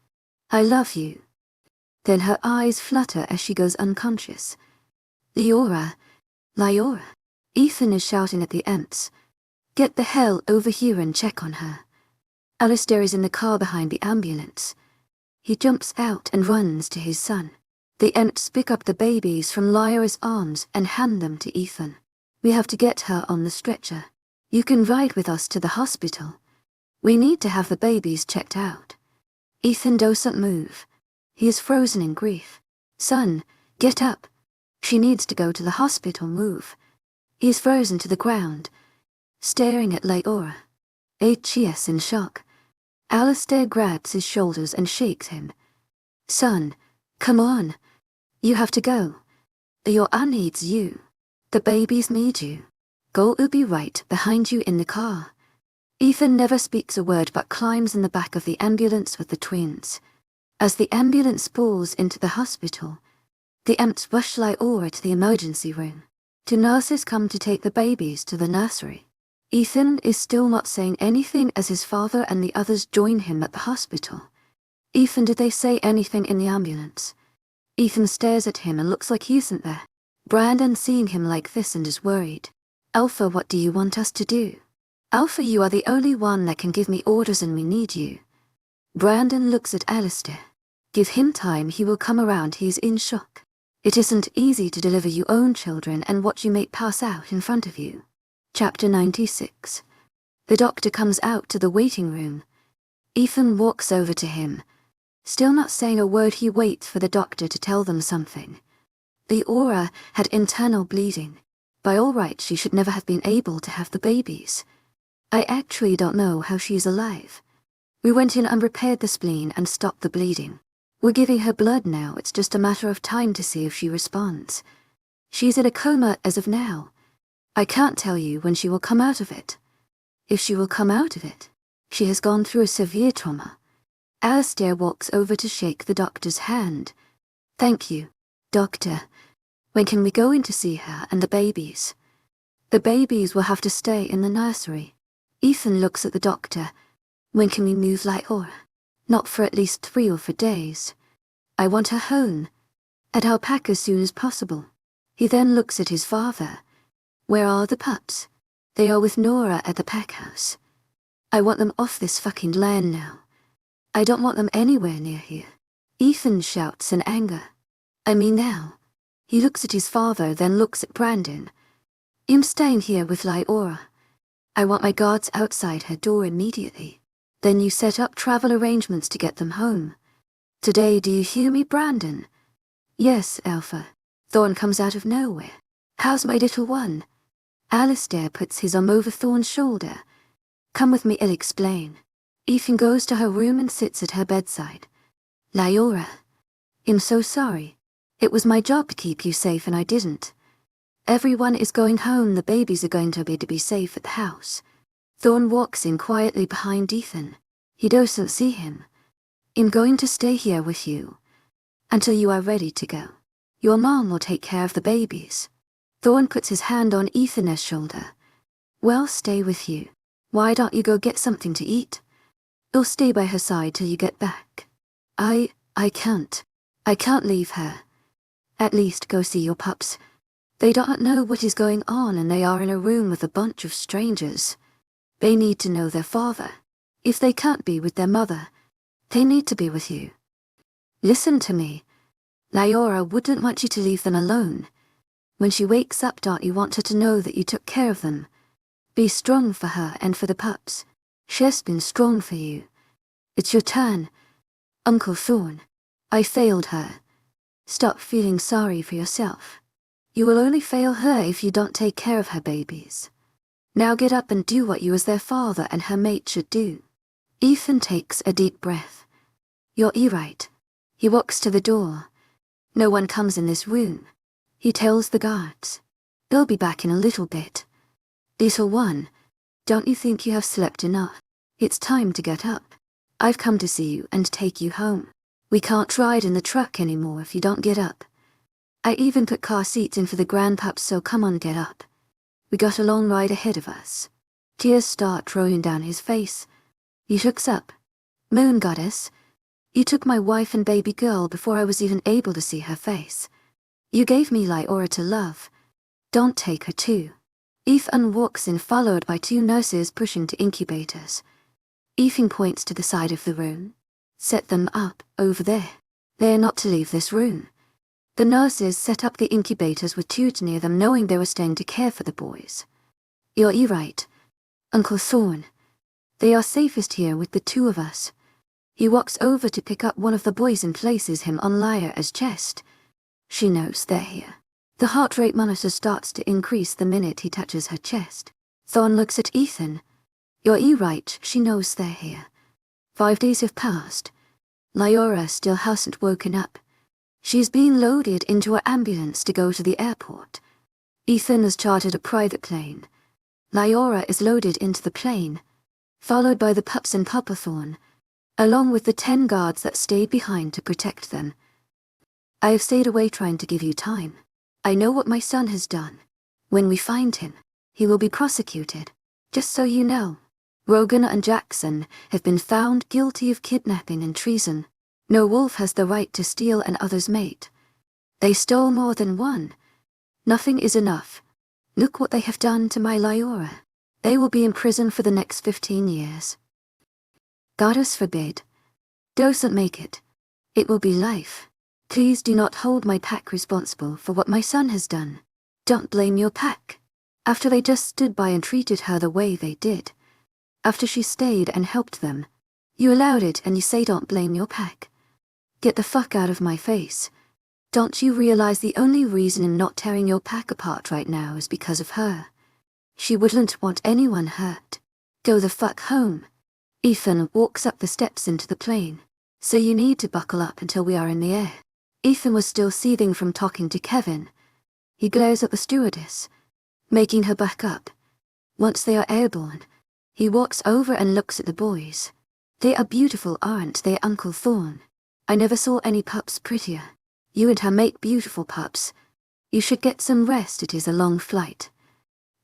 "I love you." Then her eyes flutter as she goes unconscious. Lyora. Ethan is shouting at the ants. "Get the hell over here and check on her." Alistair is in the car behind the ambulance. He jumps out and runs to his son. The ants pick up the babies from Lyora's arms and hand them to Ethan. "We have to get her on the stretcher. You can ride with us to the hospital. We need to have the babies checked out." Ethan doesn't move. He is frozen in grief. "Son, get up. She needs to go to the hospital, move." He is frozen to the ground, staring at Laura. H.E.S. in shock. Alistair grabs his shoulders and shakes him. Son, come on. You have to go. Your aunt needs you. The babies need you. Gold will be right behind you in the car. Ethan never speaks a word but climbs in the back of the ambulance with the twins. As the ambulance pulls into the hospital, the aunts rush Laura to the emergency room. 2 nurses come to take the babies to the nursery. Ethan is still not saying anything as his father and the others join him at the hospital. Ethan, did they say anything in the ambulance? Ethan stares at him and looks like he isn't there. Brandon seeing him like this and is worried. Alpha, what do you want us to do? Alpha, you are the only one that can give me orders and we need you. Brandon looks at Alistair. Give him time, he will come around, he's in shock. It isn't easy to deliver your own children and watch you mate pass out in front of you. Chapter 96. The doctor comes out to the waiting room. Ethan walks over to him. Still not saying a word, he waits for the doctor to tell them something. Laura had internal bleeding. By all rights, she should never have been able to have the babies. I actually don't know how she's alive. We went in and repaired the spleen and stopped the bleeding. We're giving her blood now, it's just a matter of time to see if she responds. She's in a coma as of now. I can't tell you when she will come out of it. If she will come out of it, she has gone through a severe trauma. Alistair walks over to shake the doctor's hand. Thank you, doctor. When can we go in to see her and the babies? The babies will have to stay in the nursery. Ethan looks at the doctor. When can we move Laura? Not for at least 3 or 4 days. I want her home. At our pack as soon as possible. He then looks at his father. Where are the pups? They are with Nora at the pack house. I want them off this fucking land now. I don't want them anywhere near here. Ethan shouts in anger. I mean now. He looks at his father, then looks at Brandon. I'm staying here with Laura. I want my guards outside her door immediately. Then you set up travel arrangements to get them home. Today, do you hear me, Brandon? Yes, Alpha. Thorn comes out of nowhere. How's my little one? Alistair puts his arm over Thorn's shoulder. Come with me, I'll explain. Ethan goes to her room and sits at her bedside. Laura. I'm so sorry. It was my job to keep you safe and I didn't. Everyone is going home, the babies are going to be safe at the house. Thorn walks in quietly behind Ethan. He doesn't see him. I'm going to stay here with you. Until you are ready to go. Your mom will take care of the babies. Thorn puts his hand on Ethan's shoulder. Well, stay with you. Why don't you go get something to eat? I'll stay by her side till you get back. I can't. I can't leave her. At least go see your pups. They don't know what is going on and they are in a room with a bunch of strangers. They need to know their father. If they can't be with their mother, they need to be with you. Listen to me. Laura wouldn't want you to leave them alone. When she wakes up, don't you want her to know that you took care of them? Be strong for her and for the pups. She's been strong for you. It's your turn. Uncle Thorn. I failed her. Stop feeling sorry for yourself. You will only fail her if you don't take care of her babies. Now get up and do what you as their father and her mate should do. Ethan takes a deep breath. You're right. He walks to the door. No one comes in this room. He tells the guards. They'll be back in a little bit. Little one, don't you think you have slept enough? It's time to get up. I've come to see you and take you home. We can't ride in the truck anymore if you don't get up. I even put car seats in for the grandpups, so come on, get up. We got a long ride ahead of us. Tears start rolling down his face. He looks up. Moon goddess, you took my wife and baby girl before I was even able to see her face. You gave me Laura to love. Don't take her too. Ethan walks in followed by 2 nurses pushing to incubators. Ethan points to the side of the room. Set them up, over there. They are not to leave this room. The nurses set up the incubators with tubes near them, knowing they were staying to care for the boys. You're right, Uncle Thorn. They are safest here with the 2 of us. He walks over to pick up one of the boys and places him on Lyra's chest. She knows they're here. The heart rate monitor starts to increase the minute he touches her chest. Thorn looks at Ethan. You're right, she knows they're here. 5 days have passed. Lyora still hasn't woken up. She's been loaded into an ambulance to go to the airport. Ethan has chartered a private plane. Lyora is loaded into the plane, followed by the pups and Papa Thorn, along with the 10 guards that stayed behind to protect them. I have stayed away trying to give you time. I know what my son has done. When we find him, he will be prosecuted. Just so you know, Rogan and Jackson have been found guilty of kidnapping and treason. No wolf has the right to steal another's mate. They stole more than one. Nothing is enough. Look what they have done to my Lyora. They will be in prison for the next 15 years. Goddess forbid. Doesn't make it. It will be life. Please do not hold my pack responsible for what my son has done. Don't blame your pack. After they just stood by and treated her the way they did. After she stayed and helped them. You allowed it and you say don't blame your pack. Get the fuck out of my face. Don't you realize the only reason I'm not tearing your pack apart right now is because of her? She wouldn't want anyone hurt. Go the fuck home. Ethan walks up the steps into the plane. So you need to buckle up until we are in the air. Ethan was still seething from talking to Kevin. He glares at the stewardess, making her back up. Once they are airborne, he walks over and looks at the boys. They are beautiful, aren't they, Uncle Thorn? I never saw any pups prettier. You and her make beautiful pups. You should get some rest, it is a long flight.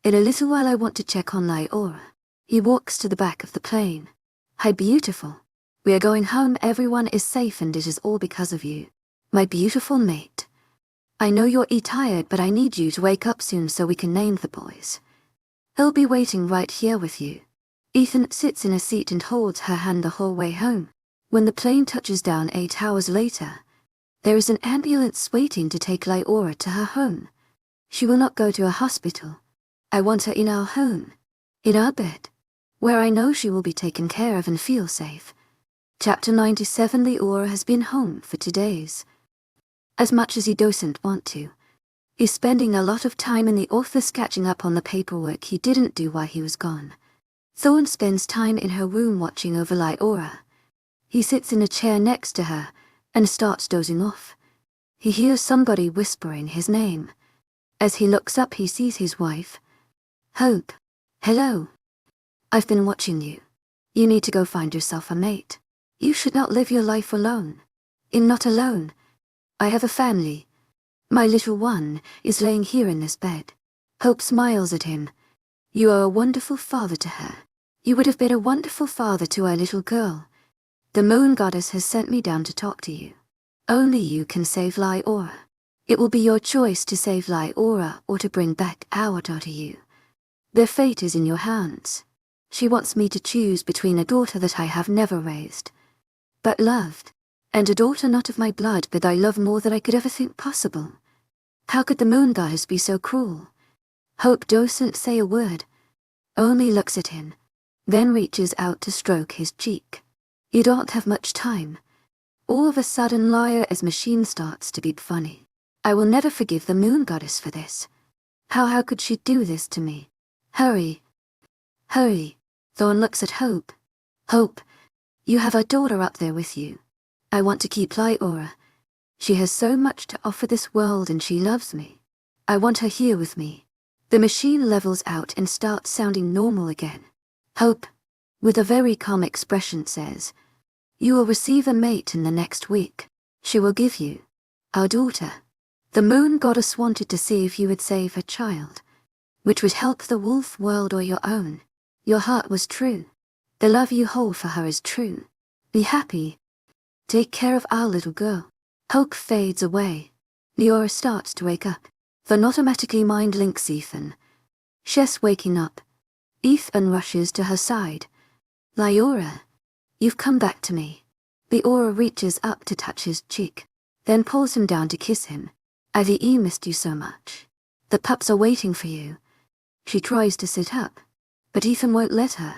In a little while I want to check on Lyora. He walks to the back of the plane. Hi, beautiful. We are going home, everyone is safe and it is all because of you. My beautiful mate. I know you're tired, but I need you to wake up soon so we can name the boys. He'll be waiting right here with you. Ethan sits in a seat and holds her hand the whole way home. When the plane touches down 8 hours later, there is an ambulance waiting to take Lyora to her home. She will not go to a hospital. I want her in our home. In our bed. Where I know she will be taken care of and feel safe. Chapter 97. Lyora has been home for 2 days. As much as he doesn't want to. He's spending a lot of time in the office catching up on the paperwork he didn't do while he was gone. Thorn spends time in her room watching over Lyora. He sits in a chair next to her and starts dozing off. He hears somebody whispering his name. As he looks up he sees his wife. Hope. Hello. I've been watching you. You need to go find yourself a mate. You should not live your life alone. I'm not alone. I have a family. My little one is laying here in this bed. Hope smiles at him. You are a wonderful father to her. You would have been a wonderful father to our little girl. The moon goddess has sent me down to talk to you. Only you can save Lyora. It will be your choice to save Lyora or to bring back our daughter you. Their fate is in your hands. She wants me to choose between a daughter that I have never raised, but loved, and a daughter not of my blood but I love more than I could ever think possible. How could the moon goddess be so cruel? Hope doesn't say a word, only looks at him, then reaches out to stroke his cheek. You don't have much time. All of a sudden Lyora's machine starts to beep funny. I will never forgive the moon goddess for this. How could she do this to me? Hurry. Hurry. Thorn looks at Hope. Hope, you have a daughter up there with you. I want to keep Lyora. She has so much to offer this world and she loves me. I want her here with me. The machine levels out and starts sounding normal again. Hope, with a very calm expression, says, you will receive a mate in the next week. She will give you our daughter. The moon goddess wanted to see if you would save her child, which would help the wolf world or your own. Your heart was true. The love you hold for her is true. Be happy. Take care of our little girl. Hope fades away. Lyora starts to wake up. Then automatically mind links Ethan. She's waking up. Ethan rushes to her side. Lyora, you've come back to me. Lyora reaches up to touch his cheek, then pulls him down to kiss him. I've missed you so much. The pups are waiting for you. She tries to sit up, but Ethan won't let her.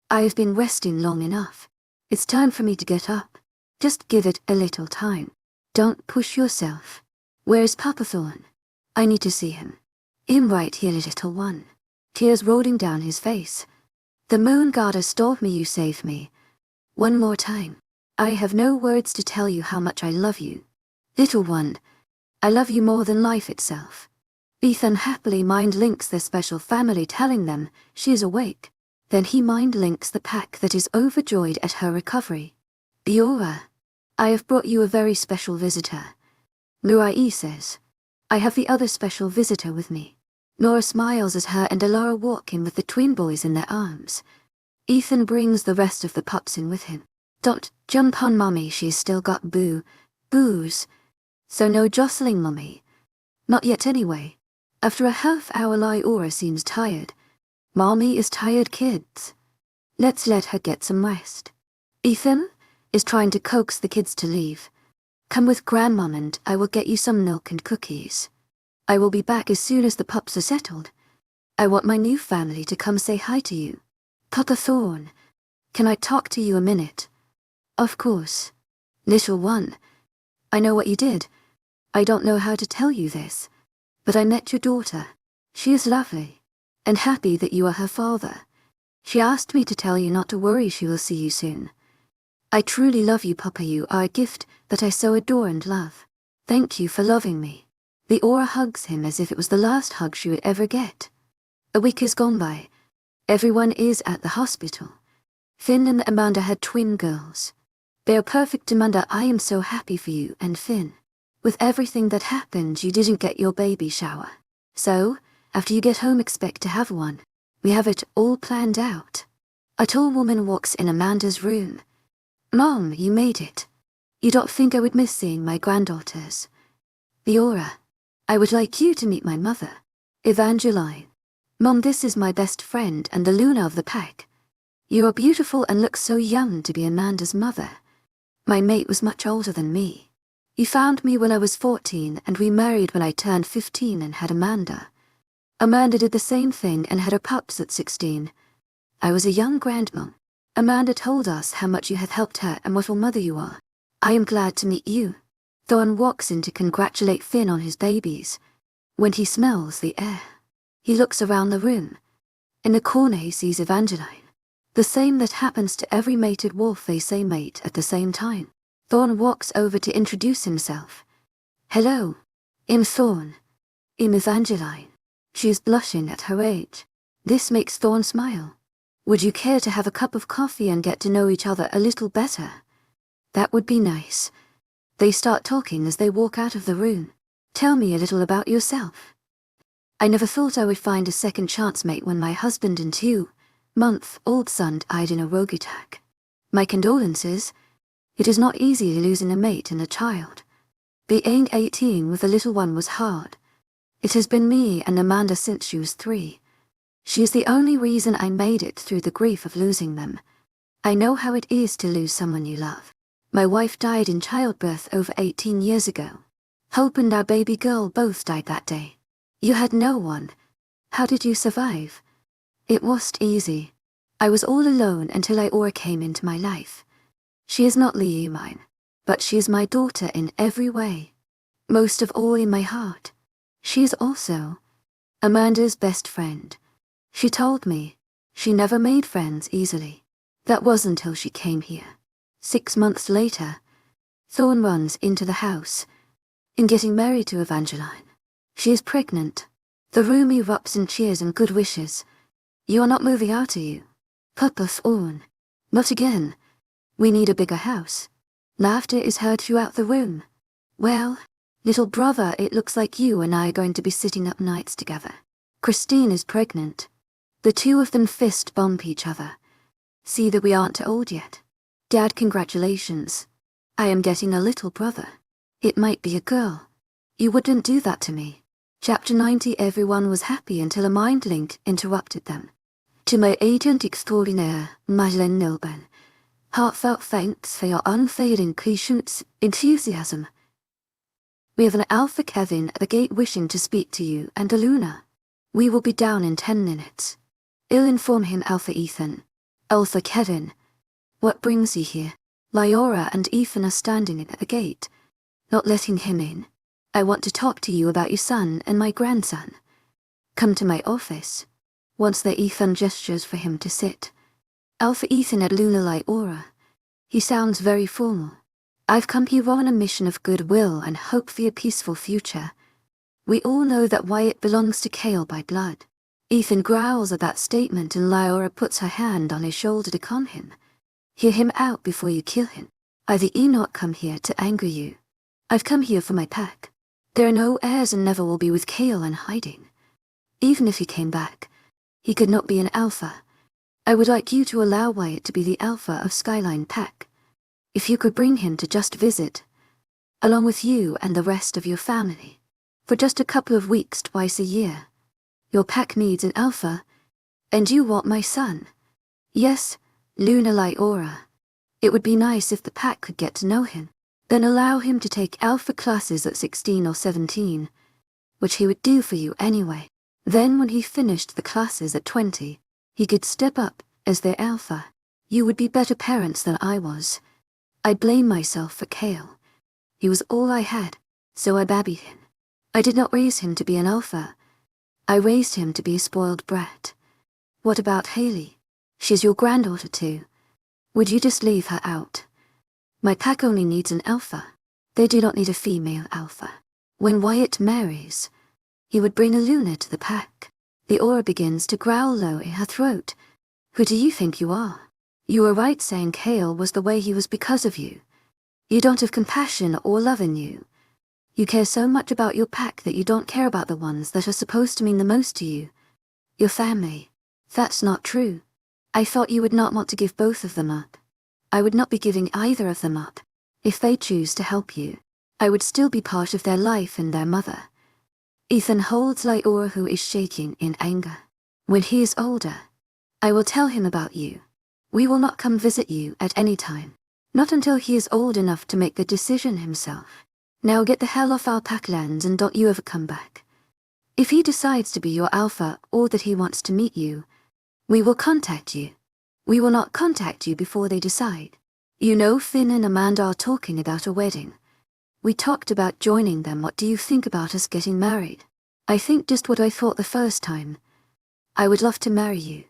I have been resting long enough. It's time for me to get up. Just give it a little time. Don't push yourself. Where's Papa Thorn? I need to see him. I'm right here, little one. Tears rolling down his face. The moon goddess told me you saved me. One more time. I have no words to tell you how much I love you. Little one, I love you more than life itself. Ethan happily mind links their special family, telling them she is awake. Then he mind links the pack that is overjoyed at her recovery. Eora, I have brought you a very special visitor. Nurai says, I have the other special visitor with me. Nora smiles as her and Alara walk in with the twin boys in their arms. Ethan brings the rest of the pups in with him. Don't jump on Mummy, she's still got booze. So no jostling, Mummy. Not yet anyway. After a half-hour lie, Aura seems tired. Mommy is tired, kids. Let's let her get some rest. Ethan is trying to coax the kids to leave. Come with Grandmom and I will get you some milk and cookies. I will be back as soon as the pups are settled. I want my new family to come say hi to you. Papa Thorn, can I talk to you a minute? Of course. Little one, I know what you did. I don't know how to tell you this, but I met your daughter. She is lovely, and happy that you are her father. She asked me to tell you not to worry, she will see you soon. I truly love you, Papa, you are a gift that I so adore and love. Thank you for loving me. The Aura hugs him as if it was the last hug she would ever get. A week has gone by. Everyone is at the hospital. Finn and Amanda had twin girls. They are perfect, Amanda. I am so happy for you and Finn. With everything that happened, you didn't get your baby shower. So, after you get home, expect to have one. We have it all planned out. A tall woman walks in Amanda's room. Mom, you made it. You don't think I would miss seeing my granddaughters? The Aura, I would like you to meet my mother, Evangeline. Mom, this is my best friend and the Luna of the pack. You are beautiful and look so young to be Amanda's mother. My mate was much older than me. He found me when I was 14 and we married when I turned 15 and had Amanda. Amanda did the same thing and had her pups at 16. I was a young grandmom. Amanda told us how much you have helped her and what a mother you are. I am glad to meet you. Thorn walks in to congratulate Finn on his babies. When he smells the air, he looks around the room. In the corner he sees Evangeline. The same that happens to every mated wolf, they say mate at the same time. Thorn walks over to introduce himself. Hello, I'm Thorn. I'm Evangeline. She is blushing at her age. This makes Thorn smile. Would you care to have a cup of coffee and get to know each other a little better? That would be nice. They start talking as they walk out of the room. Tell me a little about yourself. I never thought I would find a second chance mate when my husband and 2-month-old son died in a rogue attack. My condolences. It is not easy losing a mate and a child. Being 18 with a little one was hard. It has been me and Amanda since she was 3. She is the only reason I made it through the grief of losing them. I know how it is to lose someone you love. My wife died in childbirth over 18 years ago. Hope and our baby girl both died that day. You had no one. How did you survive? It wasn't easy. I was all alone until Aura came into my life. She is not Lee mine, but she is my daughter in every way. Most of all in my heart. She is also Amanda's best friend. She told me she never made friends easily. That was until she came here. 6 months later, Thorn runs into the house. In getting married to Evangeline. She is pregnant. The room erupts in cheers and good wishes. You are not moving out, are you? Papa Thorn. Not again. We need a bigger house. Laughter is heard throughout the room. Well, little brother, it looks like you and I are going to be sitting up nights together. Christine is pregnant. The two of them fist bump each other. See that we aren't old yet. Dad, congratulations. I am getting a little brother. It might be a girl. You wouldn't do that to me. Chapter 90. Everyone was happy until a mind link interrupted them. To my agent extraordinaire, Madeleine Nilben, heartfelt thanks for your unfailing patience, enthusiasm. We have an Alpha Kevin at the gate wishing to speak to you and a Luna. We will be down in 10 minutes. I'll inform him, Alpha Ethan. Alpha Kevin. What brings you here? Lyora and Ethan are standing at the gate, not letting him in. I want to talk to you about your son and my grandson. Come to my office. Once there Ethan gestures for him to sit. Alpha Ethan at Lunalight Aura. He sounds very formal. I've come here on a mission of goodwill and hope for a peaceful future. We all know that Wyatt belongs to Kale by blood. Ethan growls at that statement and Lyora puts her hand on his shoulder to calm him. Hear him out before you kill him. I've not come here to anger you. I've come here for my pack. There are no heirs and never will be with Kale in hiding. Even if he came back, he could not be an alpha. I would like you to allow Wyatt to be the alpha of Skyline Pack. If you could bring him to just visit, along with you and the rest of your family, for just a couple of weeks twice a year. Your pack needs an alpha, and you want my son. Yes, Lunalight Aura. It would be nice if the pack could get to know him, then allow him to take alpha classes at 16 or 17, which he would do for you anyway. Then when he finished the classes at 20, he could step up as their alpha. You would be better parents than I was. I blame myself for Kale. He was all I had, so I babied him. I did not raise him to be an alpha. I raised him to be a spoiled brat. What about Haley? She's your granddaughter too. Would you just leave her out? My pack only needs an alpha. They do not need a female alpha. When Wyatt marries, he would bring a Luna to the pack. The aura begins to growl low in her throat. Who do you think you are? You were right saying Kale was the way he was because of you. You don't have compassion or love in you. You care so much about your pack that you don't care about the ones that are supposed to mean the most to you. Your family. That's not true. I thought you would not want to give both of them up. I would not be giving either of them up. If they choose to help you, I would still be part of their life and their mother. Ethan holds Lyora, who is shaking in anger. When he is older, I will tell him about you. We will not come visit you at any time. Not until he is old enough to make the decision himself. Now get the hell off our pack lands and don't you ever come back. If he decides to be your alpha or that he wants to meet you, we will contact you. We will not contact you before they decide. You know Finn and Amanda are talking about a wedding. We talked about joining them. What do you think about us getting married? I think just what I thought the first time. I would love to marry you.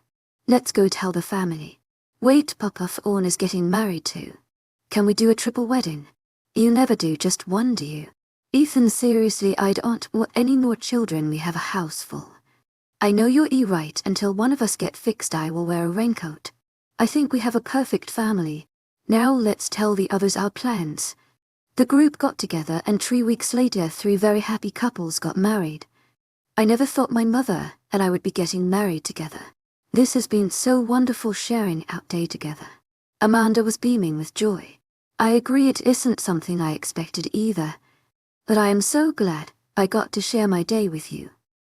Let's go tell the family. Wait, Papa Fawn is getting married too. Can we do a triple wedding? You never do just one, do you? Ethan, seriously, I don't want any more children. We have a house full. I know you're right. Until one of us get fixed, I will wear a raincoat. I think we have a perfect family. Now let's tell the others our plans. The group got together and 3 weeks later 3 very happy couples got married. I never thought my mother and I would be getting married together. This has been so wonderful sharing our day together. Amanda was beaming with joy. I agree, it isn't something I expected either. But I am so glad I got to share my day with you.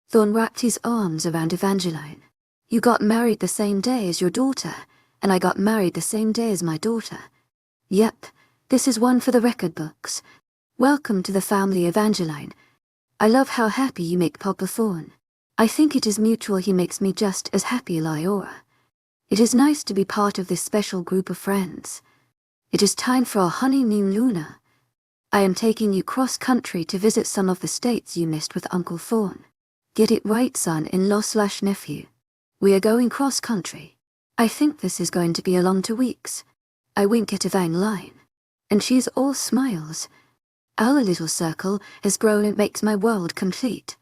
Thorn wrapped his arms around Evangeline. You got married the same day as your daughter, and I got married the same day as my daughter. Yep, this is one for the record books. Welcome to the family, Evangeline. I love how happy you make Papa Thorn. I think it is mutual. He makes me just as happy, Lyora. It is nice to be part of this special group of friends. It is time for our honeymoon, Luna. I am taking you cross-country to visit some of the states you missed with Uncle Thorn. Get it right, son-in-law/nephew. We are going cross-country. I think this is going to be a long 2 weeks. I wink at Evangeline, and she's all smiles. Our little circle has grown and makes my world complete.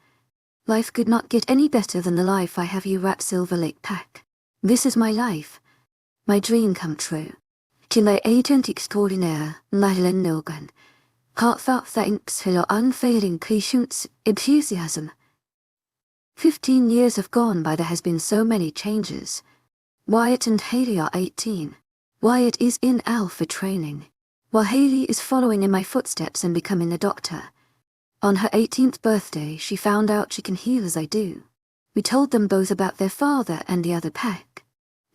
Life could not get any better than the life I have you at Silver Lake Pack. This is my life. My dream come true. To my agent extraordinaire, Madeline Nogan. Heartfelt thanks for your unfailing patience, enthusiasm. 15 years have gone by. There has been so many changes. Wyatt and Haley are 18. Wyatt is in alpha training, while Haley is following in my footsteps and becoming a doctor. On her 18th birthday, she found out she can heal as I do. We told them both about their father and the other pack.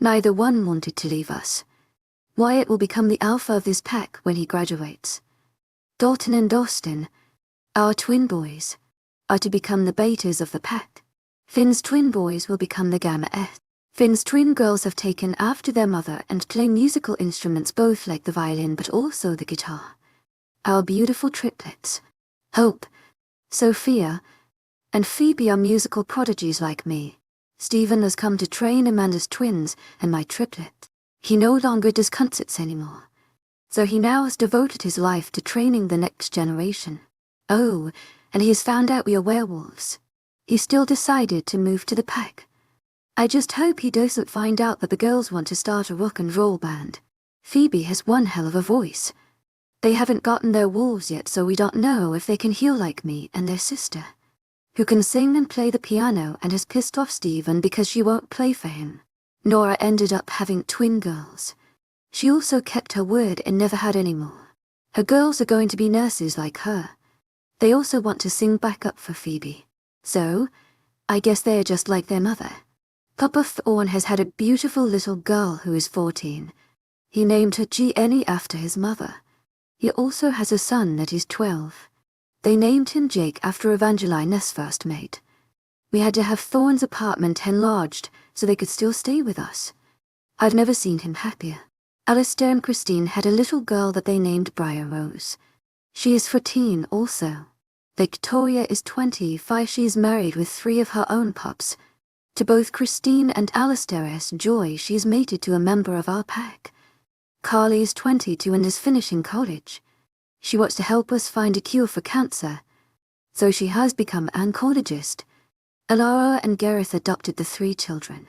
Neither one wanted to leave us. Wyatt will become the alpha of this pack when he graduates. Dalton and Austin, our twin boys, are to become the betas of the pack. Finn's twin boys will become the Gamma S. Finn's twin girls have taken after their mother and play musical instruments, both like the violin but also the guitar. Our beautiful triplets, Hope, Sophia and Phoebe are musical prodigies like me. Stephen has come to train Amanda's twins and my triplet. He no longer does concerts anymore, so he now has devoted his life to training the next generation. Oh, and he has found out we are werewolves. He still decided to move to the pack. I just hope he doesn't find out that the girls want to start a rock and roll band. Phoebe has one hell of a voice. They haven't gotten their wolves yet, so we don't know if they can heal like me and their sister, who can sing and play the piano and has pissed off Stephen because she won't play for him. Nora ended up having twin girls. She also kept her word and never had any more. Her girls are going to be nurses like her. They also want to sing backup for Phoebe. So, I guess they are just like their mother. Papa Thorne has had a beautiful little girl who is 14. He named her Jenny after his mother. He also has a son that is 12. They named him Jake after Evangeline's first mate. We had to have Thorne's apartment enlarged so they could still stay with us. I've never seen him happier. Alistair and Christine had a little girl that they named Briar Rose. She is 14 also. Victoria is 25. She is married with 3 of her own pups. To both Christine and Alistair's joy, she is mated to a member of our pack. Carly is 22 and is finishing college. She wants to help us find a cure for cancer, so she has become an oncologist. Alara and Gareth adopted the 3 children.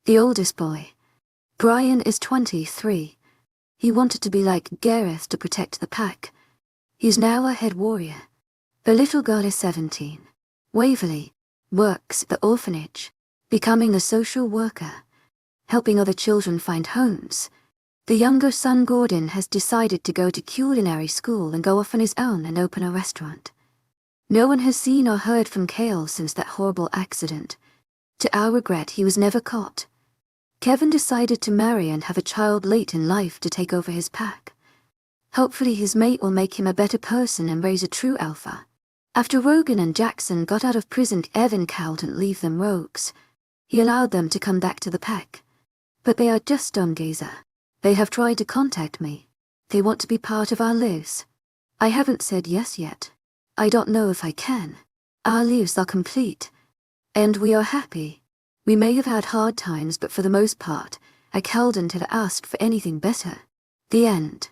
The oldest boy, Brian, is 23. He wanted to be like Gareth to protect the pack. He's now a head warrior. The little girl is 17. Waverly works at the orphanage, becoming a social worker, helping other children find homes. The younger son, Gordon, has decided to go to culinary school and go off on his own and open a restaurant. No one has seen or heard from Cale since that horrible accident. To our regret, he was never caught. Kevin decided to marry and have a child late in life to take over his pack. Hopefully his mate will make him a better person and raise a true alpha. After Rogan and Jackson got out of prison, Evan couldn't leave them rogues. He allowed them to come back to the pack. But they are just Gazer. They have tried to contact me. They want to be part of our lives. I haven't said yes yet. I don't know if I can. Our lives are complete. And we are happy. We may have had hard times, but for the most part, I couldn't have asked for anything better. The end.